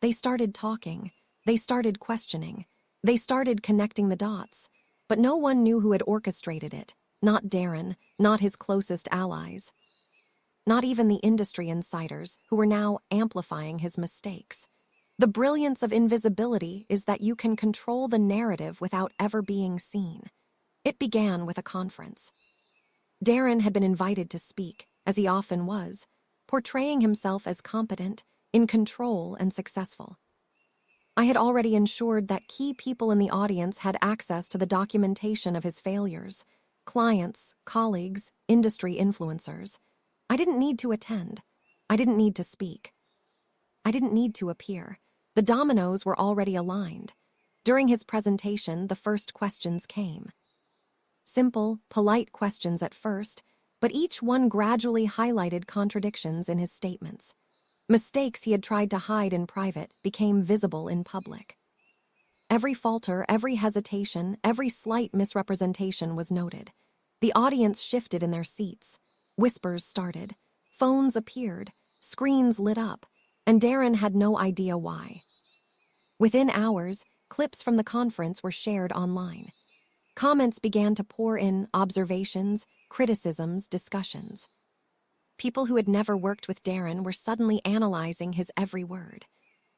They started talking. They started questioning. They started connecting the dots. But no one knew who had orchestrated it. Not Darren, not his closest allies. Not even the industry insiders who were now amplifying his mistakes. The brilliance of invisibility is that you can control the narrative without ever being seen. It began with a conference. Darren had been invited to speak, as he often was, portraying himself as competent, in control, and successful. I had already ensured that key people in the audience had access to the documentation of his failures: clients, colleagues, industry influencers. I didn't need to attend. I didn't need to speak. I didn't need to appear. The dominoes were already aligned. During his presentation, the first questions came. Simple, polite questions at first, but each one gradually highlighted contradictions in his statements. Mistakes he had tried to hide in private became visible in public. Every falter, every hesitation, every slight misrepresentation was noted. The audience shifted in their seats. Whispers started. Phones appeared. Screens lit up. And Darren had no idea why. Within hours, clips from the conference were shared online. Comments began to pour in: observations, criticisms, discussions. People who had never worked with Darren were suddenly analyzing his every word.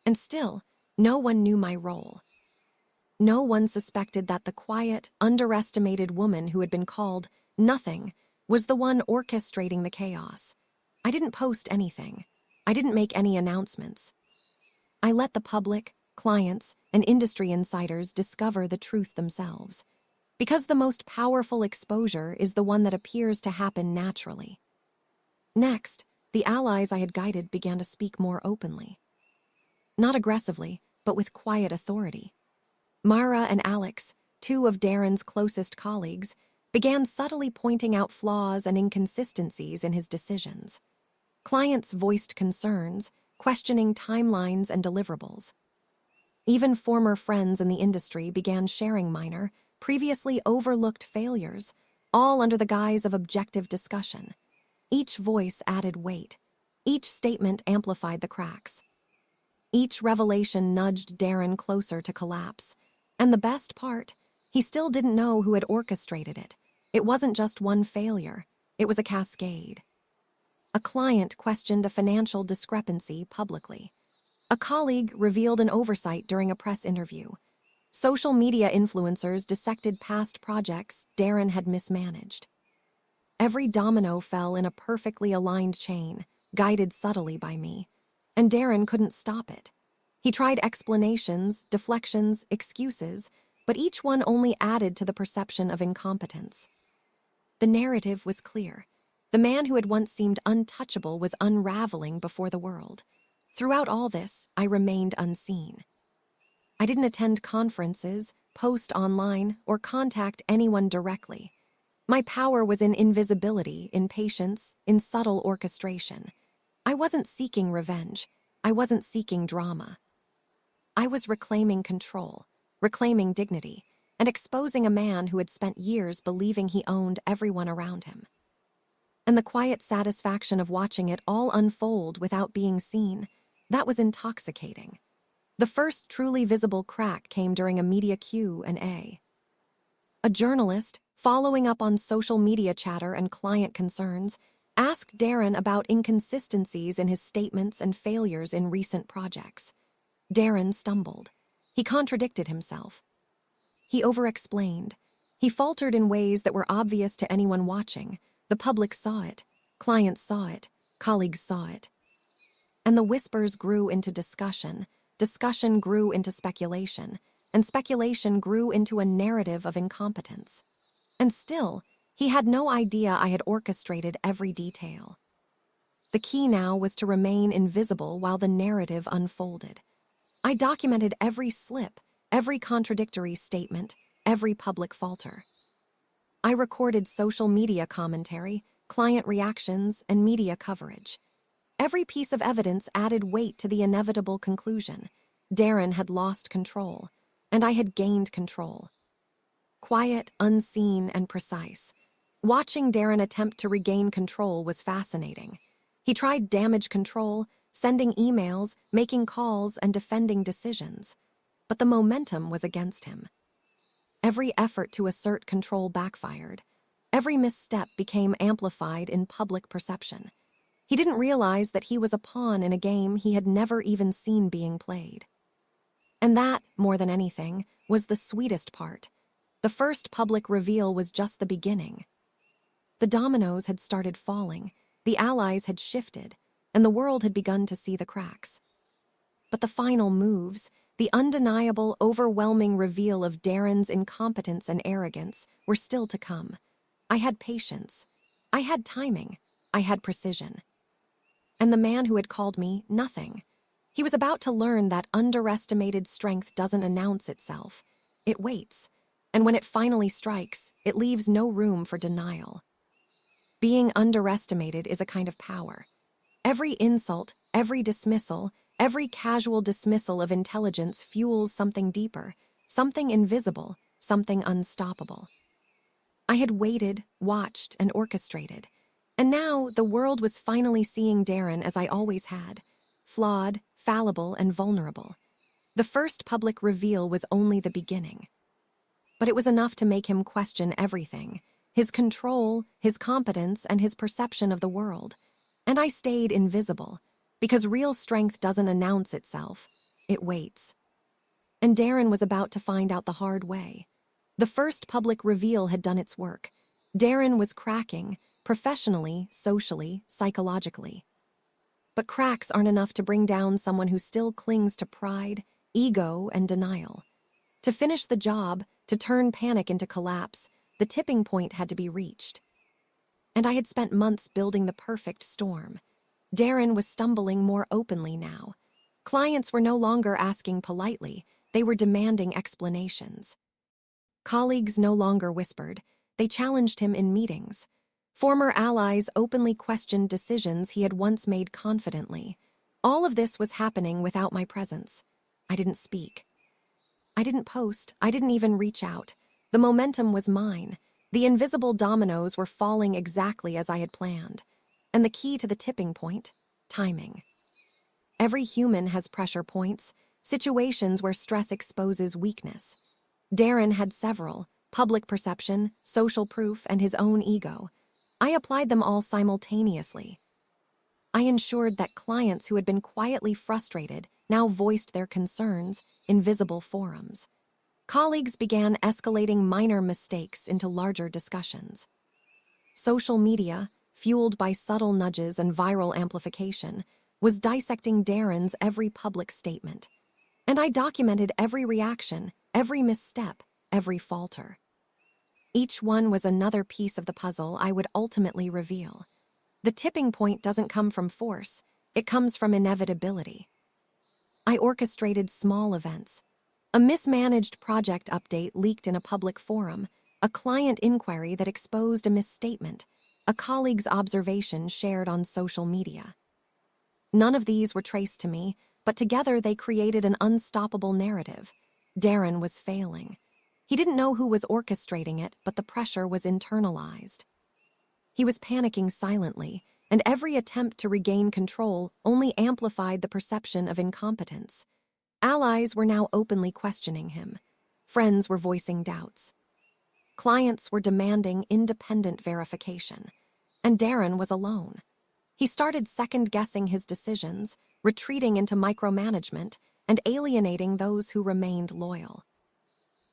And still, no one knew my role. No one suspected that the quiet, underestimated woman who had been called nothing was the one orchestrating the chaos. I didn't post anything. I didn't make any announcements. I let the public, clients, and industry insiders discover the truth themselves. Because the most powerful exposure is the one that appears to happen naturally. Next, the allies I had guided began to speak more openly. Not aggressively, but with quiet authority. Mara and Alex, two of Darren's closest colleagues, began subtly pointing out flaws and inconsistencies in his decisions. Clients voiced concerns, questioning timelines and deliverables. Even former friends in the industry began sharing minor, previously overlooked failures, all under the guise of objective discussion. Each voice added weight. Each statement amplified the cracks. Each revelation nudged Darren closer to collapse. And the best part, he still didn't know who had orchestrated it. It wasn't just one failure, it was a cascade. A client questioned a financial discrepancy publicly. A colleague revealed an oversight during a press interview. Social media influencers dissected past projects Darren had mismanaged. Every domino fell in a perfectly aligned chain, guided subtly by me. And Darren couldn't stop it. He tried explanations, deflections, excuses, but each one only added to the perception of incompetence. The narrative was clear. The man who had once seemed untouchable was unraveling before the world. Throughout all this, I remained unseen. I didn't attend conferences, post online, or contact anyone directly. My power was in invisibility, in patience, in subtle orchestration. I wasn't seeking revenge. I wasn't seeking drama. I was reclaiming control, reclaiming dignity, and exposing a man who had spent years believing he owned everyone around him. And the quiet satisfaction of watching it all unfold without being seen, that was intoxicating. The first truly visible crack came during a media Q&A. A journalist, following up on social media chatter and client concerns, asked Darren about inconsistencies in his statements and failures in recent projects. Darren stumbled. He contradicted himself. He over-explained. He faltered in ways that were obvious to anyone watching. The public saw it. Clients saw it. Colleagues saw it. And the whispers grew into discussion. Discussion grew into speculation. And speculation grew into a narrative of incompetence. And still, he had no idea I had orchestrated every detail. The key now was to remain invisible while the narrative unfolded. I documented every slip, every contradictory statement, every public falter. I recorded social media commentary, client reactions, and media coverage. Every piece of evidence added weight to the inevitable conclusion. Darren had lost control, and I had gained control. Quiet, unseen, and precise. Watching Darren attempt to regain control was fascinating. He tried damage control, sending emails, making calls, and defending decisions. But the momentum was against him. Every effort to assert control backfired. Every misstep became amplified in public perception. He didn't realize that he was a pawn in a game he had never even seen being played. And that, more than anything, was the sweetest part. The first public reveal was just the beginning. The dominoes had started falling, the allies had shifted, and the world had begun to see the cracks. But the final moves, the undeniable, overwhelming reveal of Darren's incompetence and arrogance, were still to come. I had patience. I had timing. I had precision. And the man who had called me nothing. He was about to learn that underestimated strength doesn't announce itself. It waits. And when it finally strikes, it leaves no room for denial. Being underestimated is a kind of power. Every insult, every dismissal, every casual dismissal of intelligence fuels something deeper, something invisible, something unstoppable. I had waited, watched, and orchestrated. And now the world was finally seeing Darren as I always had, flawed, fallible, and vulnerable. The first public reveal was only the beginning. But it was enough to make him question everything, his control, his competence, and his perception of the world. And I stayed invisible, because real strength doesn't announce itself, it waits. And Darren was about to find out the hard way. The first public reveal had done its work. Darren was cracking, professionally, socially, psychologically. But cracks aren't enough to bring down someone who still clings to pride, ego, and denial. To finish the job, to turn panic into collapse, the tipping point had to be reached. And I had spent months building the perfect storm. Darren was stumbling more openly now. Clients were no longer asking politely, they were demanding explanations. Colleagues no longer whispered, they challenged him in meetings. Former allies openly questioned decisions he had once made confidently. All of this was happening without my presence. I didn't speak. I didn't post, I didn't even reach out. The momentum was mine. The invisible dominoes were falling exactly as I had planned. And the key to the tipping point, timing. Every human has pressure points, situations where stress exposes weakness. Darren had several: public perception, social proof, and his own ego. I applied them all simultaneously. I ensured that clients who had been quietly frustrated now voiced their concerns in visible forums. Colleagues began escalating minor mistakes into larger discussions. Social media, fueled by subtle nudges and viral amplification, was dissecting Darren's every public statement. And I documented every reaction, every misstep, every falter. Each one was another piece of the puzzle I would ultimately reveal. The tipping point doesn't come from force, it comes from inevitability. I orchestrated small events. A mismanaged project update leaked in a public forum, a client inquiry that exposed a misstatement, a colleague's observation shared on social media. None of these were traced to me, but together they created an unstoppable narrative. Darren was failing. He didn't know who was orchestrating it, but the pressure was internalized. He was panicking silently, and every attempt to regain control only amplified the perception of incompetence. Allies were now openly questioning him. Friends were voicing doubts. Clients were demanding independent verification. And Darren was alone. He started second-guessing his decisions, retreating into micromanagement, and alienating those who remained loyal.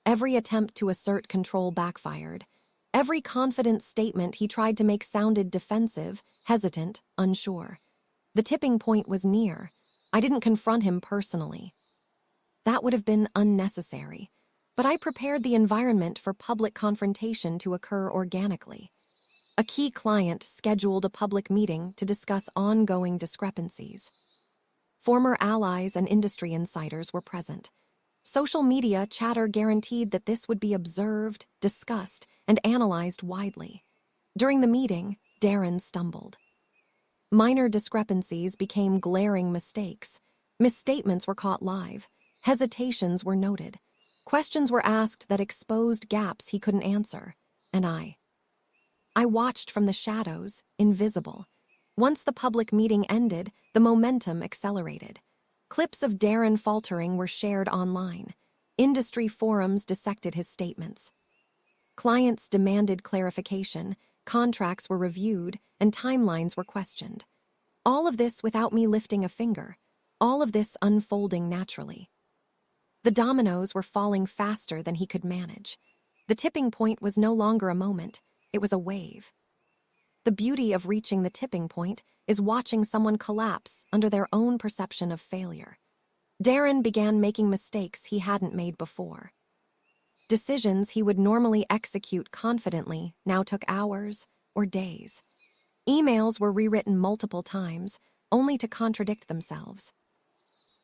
Every attempt to assert control backfired. Every confident statement he tried to make sounded defensive, hesitant, unsure. The tipping point was near. I didn't confront him personally. That would have been unnecessary, but I prepared the environment for public confrontation to occur organically. A key client scheduled a public meeting to discuss ongoing discrepancies. Former allies and industry insiders were present. Social media chatter guaranteed that this would be observed, discussed, and analyzed widely. During the meeting, Darren stumbled. Minor discrepancies became glaring mistakes. Misstatements were caught live. Hesitations were noted. Questions were asked that exposed gaps he couldn't answer. And I watched from the shadows, invisible. Once the public meeting ended, the momentum accelerated. Clips of Darren faltering were shared online. Industry forums dissected his statements. Clients demanded clarification, contracts were reviewed, and timelines were questioned. All of this without me lifting a finger. All of this unfolding naturally. The dominoes were falling faster than he could manage. The tipping point was no longer a moment, it was a wave. The beauty of reaching the tipping point is watching someone collapse under their own perception of failure. Darren began making mistakes he hadn't made before. Decisions he would normally execute confidently now took hours or days. Emails were rewritten multiple times, only to contradict themselves.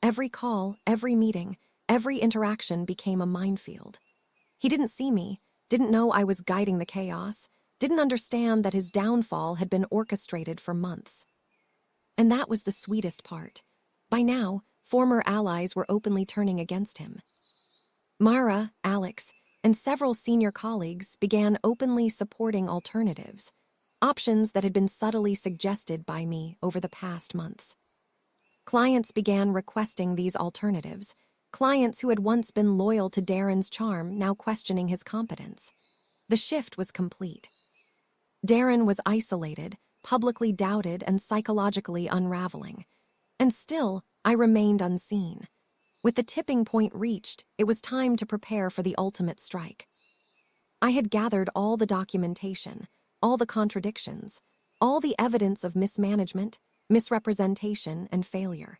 Every call, every meeting, every interaction became a minefield. He didn't see me, didn't know I was guiding the chaos, didn't understand that his downfall had been orchestrated for months. And that was the sweetest part. By now, former allies were openly turning against him. Mara, Alex, and several senior colleagues began openly supporting alternatives, options that had been subtly suggested by me over the past months. Clients began requesting these alternatives, clients who had once been loyal to Darren's charm now questioning his competence. The shift was complete. Darren was isolated, publicly doubted, and psychologically unraveling. And still, I remained unseen. With the tipping point reached, it was time to prepare for the ultimate strike. I had gathered all the documentation, all the contradictions, all the evidence of mismanagement, misrepresentation, and failure.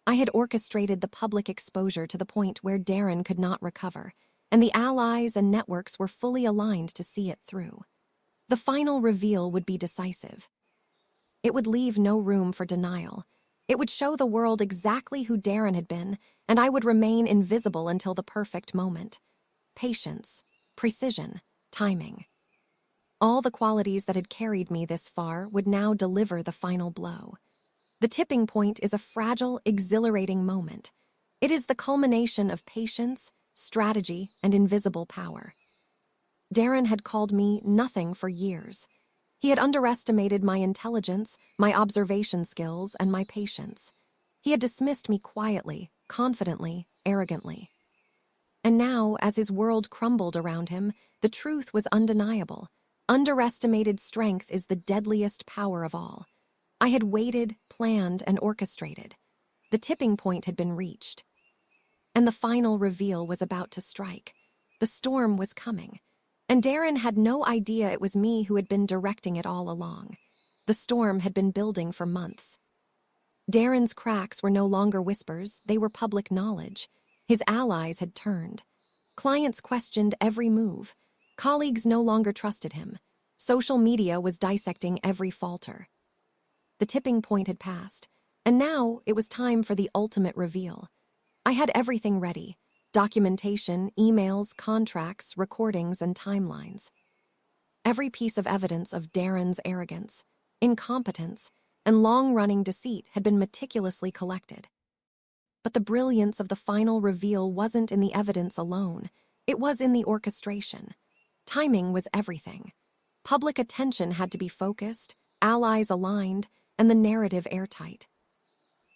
I had orchestrated the public exposure to the point where Darren could not recover, and the allies and networks were fully aligned to see it through. The final reveal would be decisive. It would leave no room for denial. It would show the world exactly who Darren had been, and I would remain invisible until the perfect moment. Patience, precision, timing. All the qualities that had carried me this far would now deliver the final blow. The tipping point is a fragile, exhilarating moment. It is the culmination of patience, strategy, and invisible power. Darren had called me nothing for years. He had underestimated my intelligence, my observation skills, and my patience. He had dismissed me quietly, confidently, arrogantly. And now, as his world crumbled around him, the truth was undeniable. Underestimated strength is the deadliest power of all. I had waited, planned, and orchestrated. The tipping point had been reached. And the final reveal was about to strike. The storm was coming. And Darren had no idea it was me who had been directing it all along. The storm had been building for months. Darren's cracks were no longer whispers, they were public knowledge. His allies had turned. Clients questioned every move. Colleagues no longer trusted him. Social media was dissecting every falter. The tipping point had passed, and now it was time for the ultimate reveal. I had everything ready: documentation, emails, contracts, recordings, and timelines. Every piece of evidence of Darren's arrogance, incompetence, and long-running deceit had been meticulously collected. But the brilliance of the final reveal wasn't in the evidence alone. It was in the orchestration. Timing was everything. Public attention had to be focused, allies aligned, and the narrative airtight.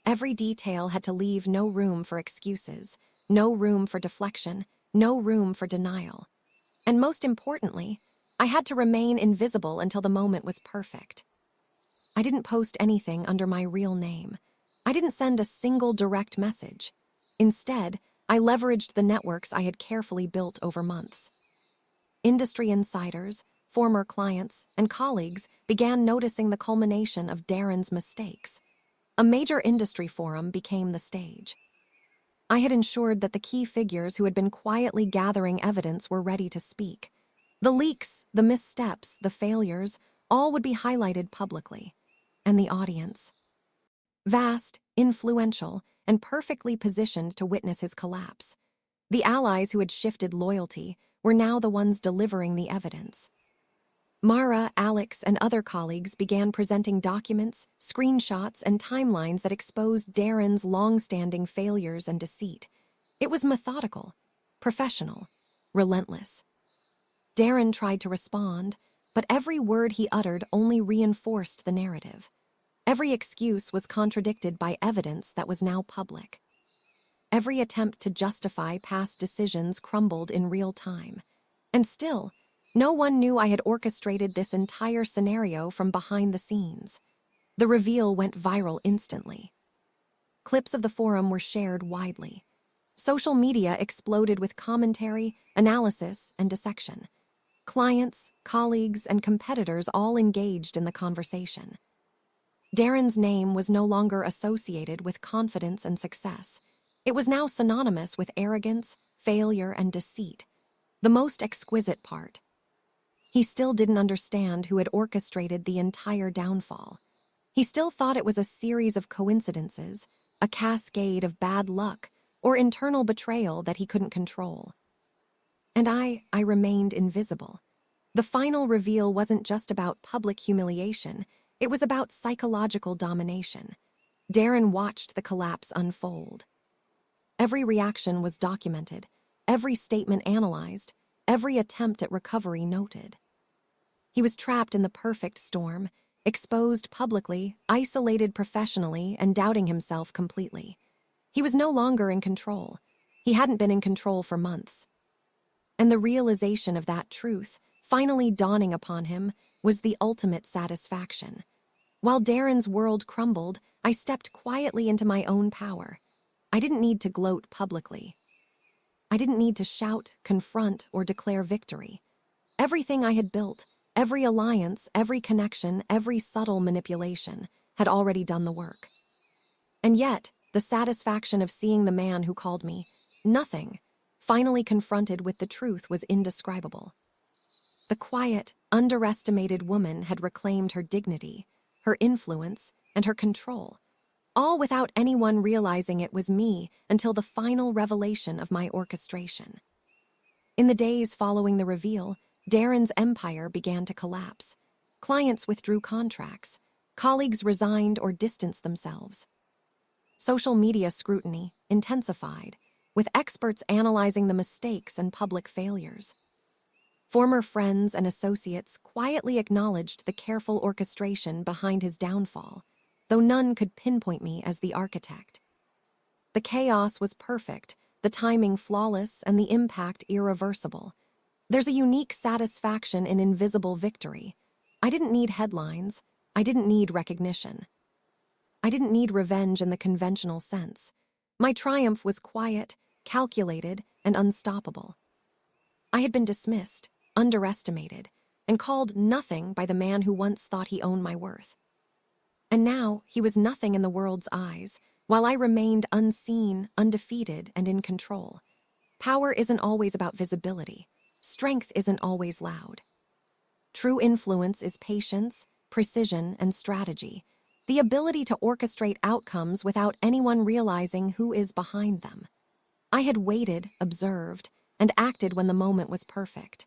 Every detail had to leave no room for excuses, no room for deflection, no room for denial. And most importantly, I had to remain invisible until the moment was perfect. I didn't post anything under my real name. I didn't send a single direct message. Instead, I leveraged the networks I had carefully built over months. Industry insiders, former clients, and colleagues began noticing the culmination of Darren's mistakes. A major industry forum became the stage. I had ensured that the key figures who had been quietly gathering evidence were ready to speak. The leaks, the missteps, the failures, all would be highlighted publicly. And the audience, vast, influential, and perfectly positioned to witness his collapse. The allies who had shifted loyalty were now the ones delivering the evidence. Mara, Alex, and other colleagues began presenting documents, screenshots, and timelines that exposed Darren's long-standing failures and deceit. It was methodical, professional, relentless. Darren tried to respond, but every word he uttered only reinforced the narrative. Every excuse was contradicted by evidence that was now public. Every attempt to justify past decisions crumbled in real time. And still, no one knew I had orchestrated this entire scenario from behind the scenes. The reveal went viral instantly. Clips of the forum were shared widely. Social media exploded with commentary, analysis, and dissection. Clients, colleagues, and competitors all engaged in the conversation. Darren's name was no longer associated with confidence and success. It was now synonymous with arrogance, failure, and deceit. The most exquisite part. He still didn't understand who had orchestrated the entire downfall. He still thought it was a series of coincidences, a cascade of bad luck, or internal betrayal that he couldn't control. And I remained invisible. The final reveal wasn't just about public humiliation, it was about psychological domination. Darren watched the collapse unfold. Every reaction was documented, every statement analyzed, every attempt at recovery noted. He was trapped in the perfect storm, exposed publicly, isolated professionally, and doubting himself completely. He was no longer in control. He hadn't been in control for months. And the realization of that truth, finally dawning upon him, was the ultimate satisfaction. While Darren's world crumbled, I stepped quietly into my own power. I didn't need to gloat publicly. I didn't need to shout, confront, or declare victory. Everything I had built, every alliance, every connection, every subtle manipulation, had already done the work. And yet, the satisfaction of seeing the man who called me nothing, finally confronted with the truth, was indescribable. The quiet, underestimated woman had reclaimed her dignity, her influence, and her control, all without anyone realizing it was me until the final revelation of my orchestration. In the days following the reveal, Darren's empire began to collapse. Clients withdrew contracts. Colleagues resigned or distanced themselves. Social media scrutiny intensified, with experts analyzing the mistakes and public failures. Former friends and associates quietly acknowledged the careful orchestration behind his downfall, though none could pinpoint me as the architect. The chaos was perfect, the timing flawless, and the impact irreversible. There's a unique satisfaction in invisible victory. I didn't need headlines. I didn't need recognition. I didn't need revenge in the conventional sense. My triumph was quiet, calculated, and unstoppable. I had been dismissed, underestimated, and called nothing by the man who once thought he owned my worth. And now he was nothing in the world's eyes, while I remained unseen, undefeated, and in control. Power isn't always about visibility. Strength isn't always loud. True influence is patience, precision, and strategy, the ability to orchestrate outcomes without anyone realizing who is behind them. I had waited, observed, and acted when the moment was perfect.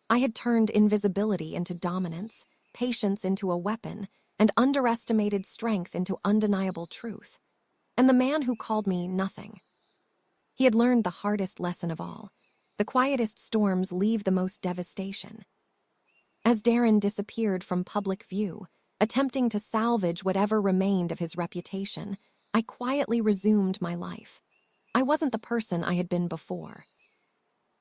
I had turned invisibility into dominance, patience into a weapon, and underestimated strength into undeniable truth. And the man who called me nothing. He had learned the hardest lesson of all. The quietest storms leave the most devastation. As Darren disappeared from public view, attempting to salvage whatever remained of his reputation, I quietly resumed my life. I wasn't the person I had been before.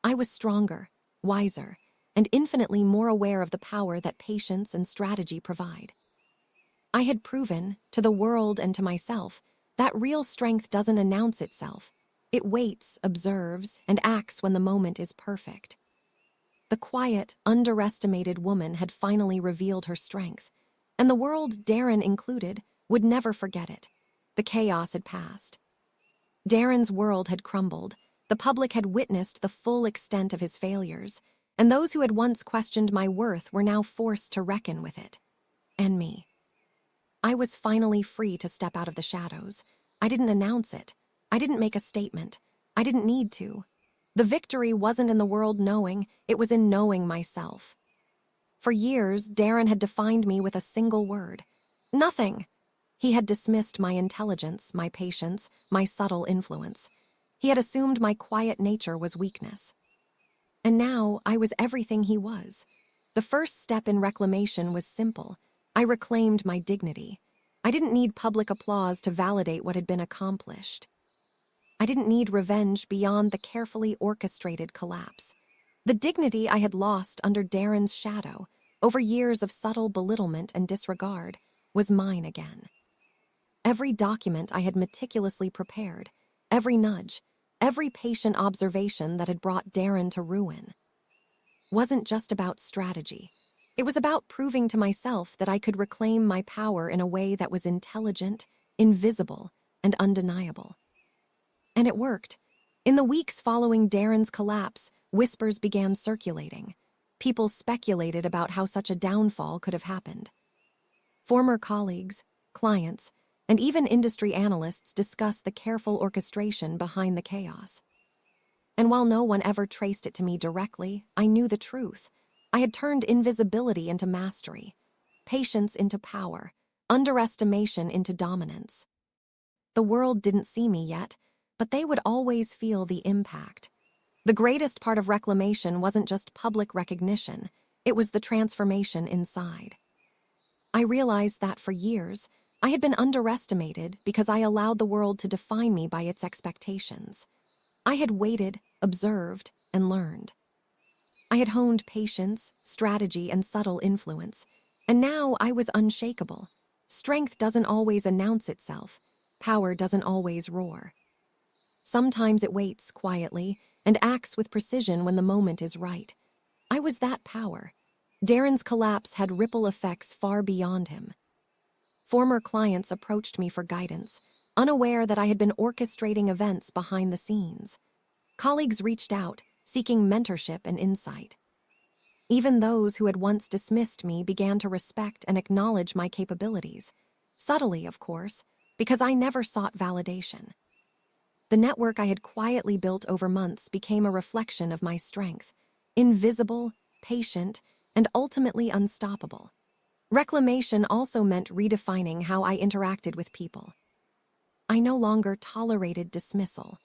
I was stronger, wiser, and infinitely more aware of the power that patience and strategy provide. I had proven, to the world and to myself, that real strength doesn't announce itself. It waits, observes, and acts when the moment is perfect. The quiet, underestimated woman had finally revealed her strength, and the world, Darren included, would never forget it. The chaos had passed. Darren's world had crumbled. The public had witnessed the full extent of his failures, and those who had once questioned my worth were now forced to reckon with it. And me. I was finally free to step out of the shadows. I didn't announce it. I didn't make a statement. I didn't need to. The victory wasn't in the world knowing, it was in knowing myself. For years, Darren had defined me with a single word. Nothing. He had dismissed my intelligence, my patience, my subtle influence. He had assumed my quiet nature was weakness. And now I was everything he was. The first step in reclamation was simple. I reclaimed my dignity. I didn't need public applause to validate what had been accomplished. I didn't need revenge beyond the carefully orchestrated collapse. The dignity I had lost under Darren's shadow, over years of subtle belittlement and disregard, was mine again. Every document I had meticulously prepared, every nudge, every patient observation that had brought Darren to ruin, wasn't just about strategy. It was about proving to myself that I could reclaim my power in a way that was intelligent, invisible, and undeniable. And it worked. In the weeks following Darren's collapse, whispers began circulating. People speculated about how such a downfall could have happened. Former colleagues, clients, and even industry analysts discussed the careful orchestration behind the chaos. And while no one ever traced it to me directly, I knew the truth. I had turned invisibility into mastery, patience into power, underestimation into dominance. The world didn't see me yet, but they would always feel the impact. The greatest part of reclamation wasn't just public recognition, it was the transformation inside. I realized that for years, I had been underestimated because I allowed the world to define me by its expectations. I had waited, observed, and learned. I had honed patience, strategy, and subtle influence, and now I was unshakable. Strength doesn't always announce itself. Power doesn't always roar. Sometimes it waits quietly and acts with precision when the moment is right. I was that power. Darren's collapse had ripple effects far beyond him. Former clients approached me for guidance, unaware that I had been orchestrating events behind the scenes. Colleagues reached out, seeking mentorship and insight. Even those who had once dismissed me began to respect and acknowledge my capabilities. Subtly, of course, because I never sought validation. The network I had quietly built over months became a reflection of my strength, invisible, patient, and ultimately unstoppable. Reclamation also meant redefining how I interacted with people. I no longer tolerated dismissal.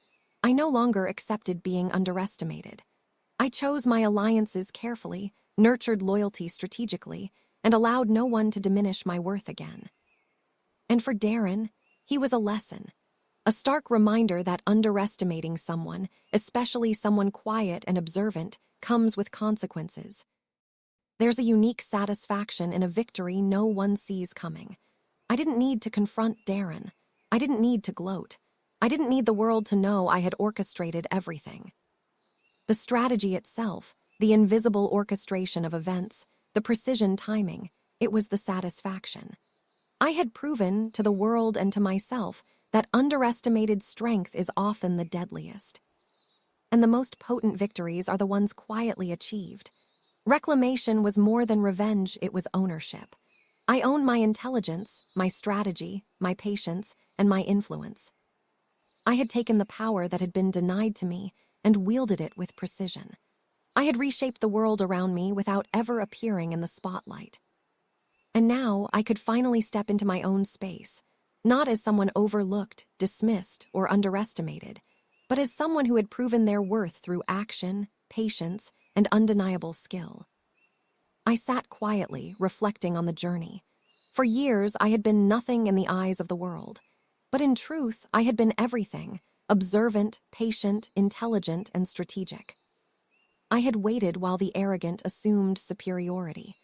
I no longer accepted being underestimated. I chose my alliances carefully, nurtured loyalty strategically, and allowed no one to diminish my worth again. And for Darren, he was a lesson, a stark reminder that underestimating someone, especially someone quiet and observant, comes with consequences. There's a unique satisfaction in a victory no one sees coming. I didn't need to confront Darren. I didn't need to gloat. I didn't need the world to know I had orchestrated everything. The strategy itself, the invisible orchestration of events, the precision timing, it was the satisfaction. I had proven to the world and to myself that underestimated strength is often the deadliest. And the most potent victories are the ones quietly achieved. Reclamation was more than revenge, it was ownership. I owned my intelligence, my strategy, my patience, and my influence. I had taken the power that had been denied to me and wielded it with precision. I had reshaped the world around me without ever appearing in the spotlight. And now I could finally step into my own space, not as someone overlooked, dismissed, or underestimated, but as someone who had proven their worth through action, patience, and undeniable skill. I sat quietly, reflecting on the journey. For years, I had been nothing in the eyes of the world. But in truth, I had been everything: observant, patient, intelligent, and strategic. I had waited while the arrogant assumed superiority.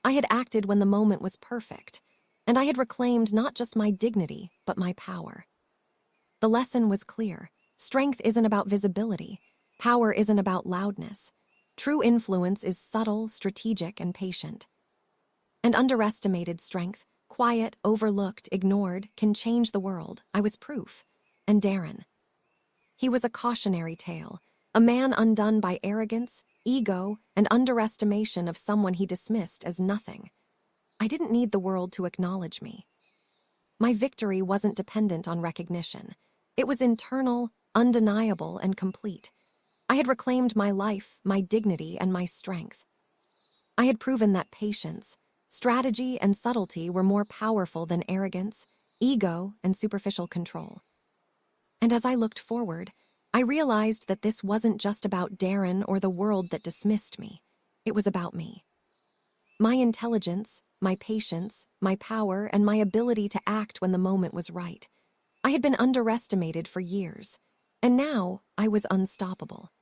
I had acted when the moment was perfect, and I had reclaimed not just my dignity, but my power. The lesson was clear. Strength isn't about visibility. Power isn't about loudness. True influence is subtle, strategic, and patient. And underestimated strength, quiet, overlooked, ignored, can change the world. I was proof. And Darren. He was a cautionary tale, a man undone by arrogance, ego, and underestimation of someone he dismissed as nothing. I didn't need the world to acknowledge me. My victory wasn't dependent on recognition. It was internal, undeniable, and complete. I had reclaimed my life, my dignity, and my strength. I had proven that patience, strategy, and subtlety were more powerful than arrogance, ego, and superficial control. And as I looked forward, I realized that this wasn't just about Darren or the world that dismissed me. It was about me. My intelligence, my patience, my power, and my ability to act when the moment was right. I had been underestimated for years, and now I was unstoppable.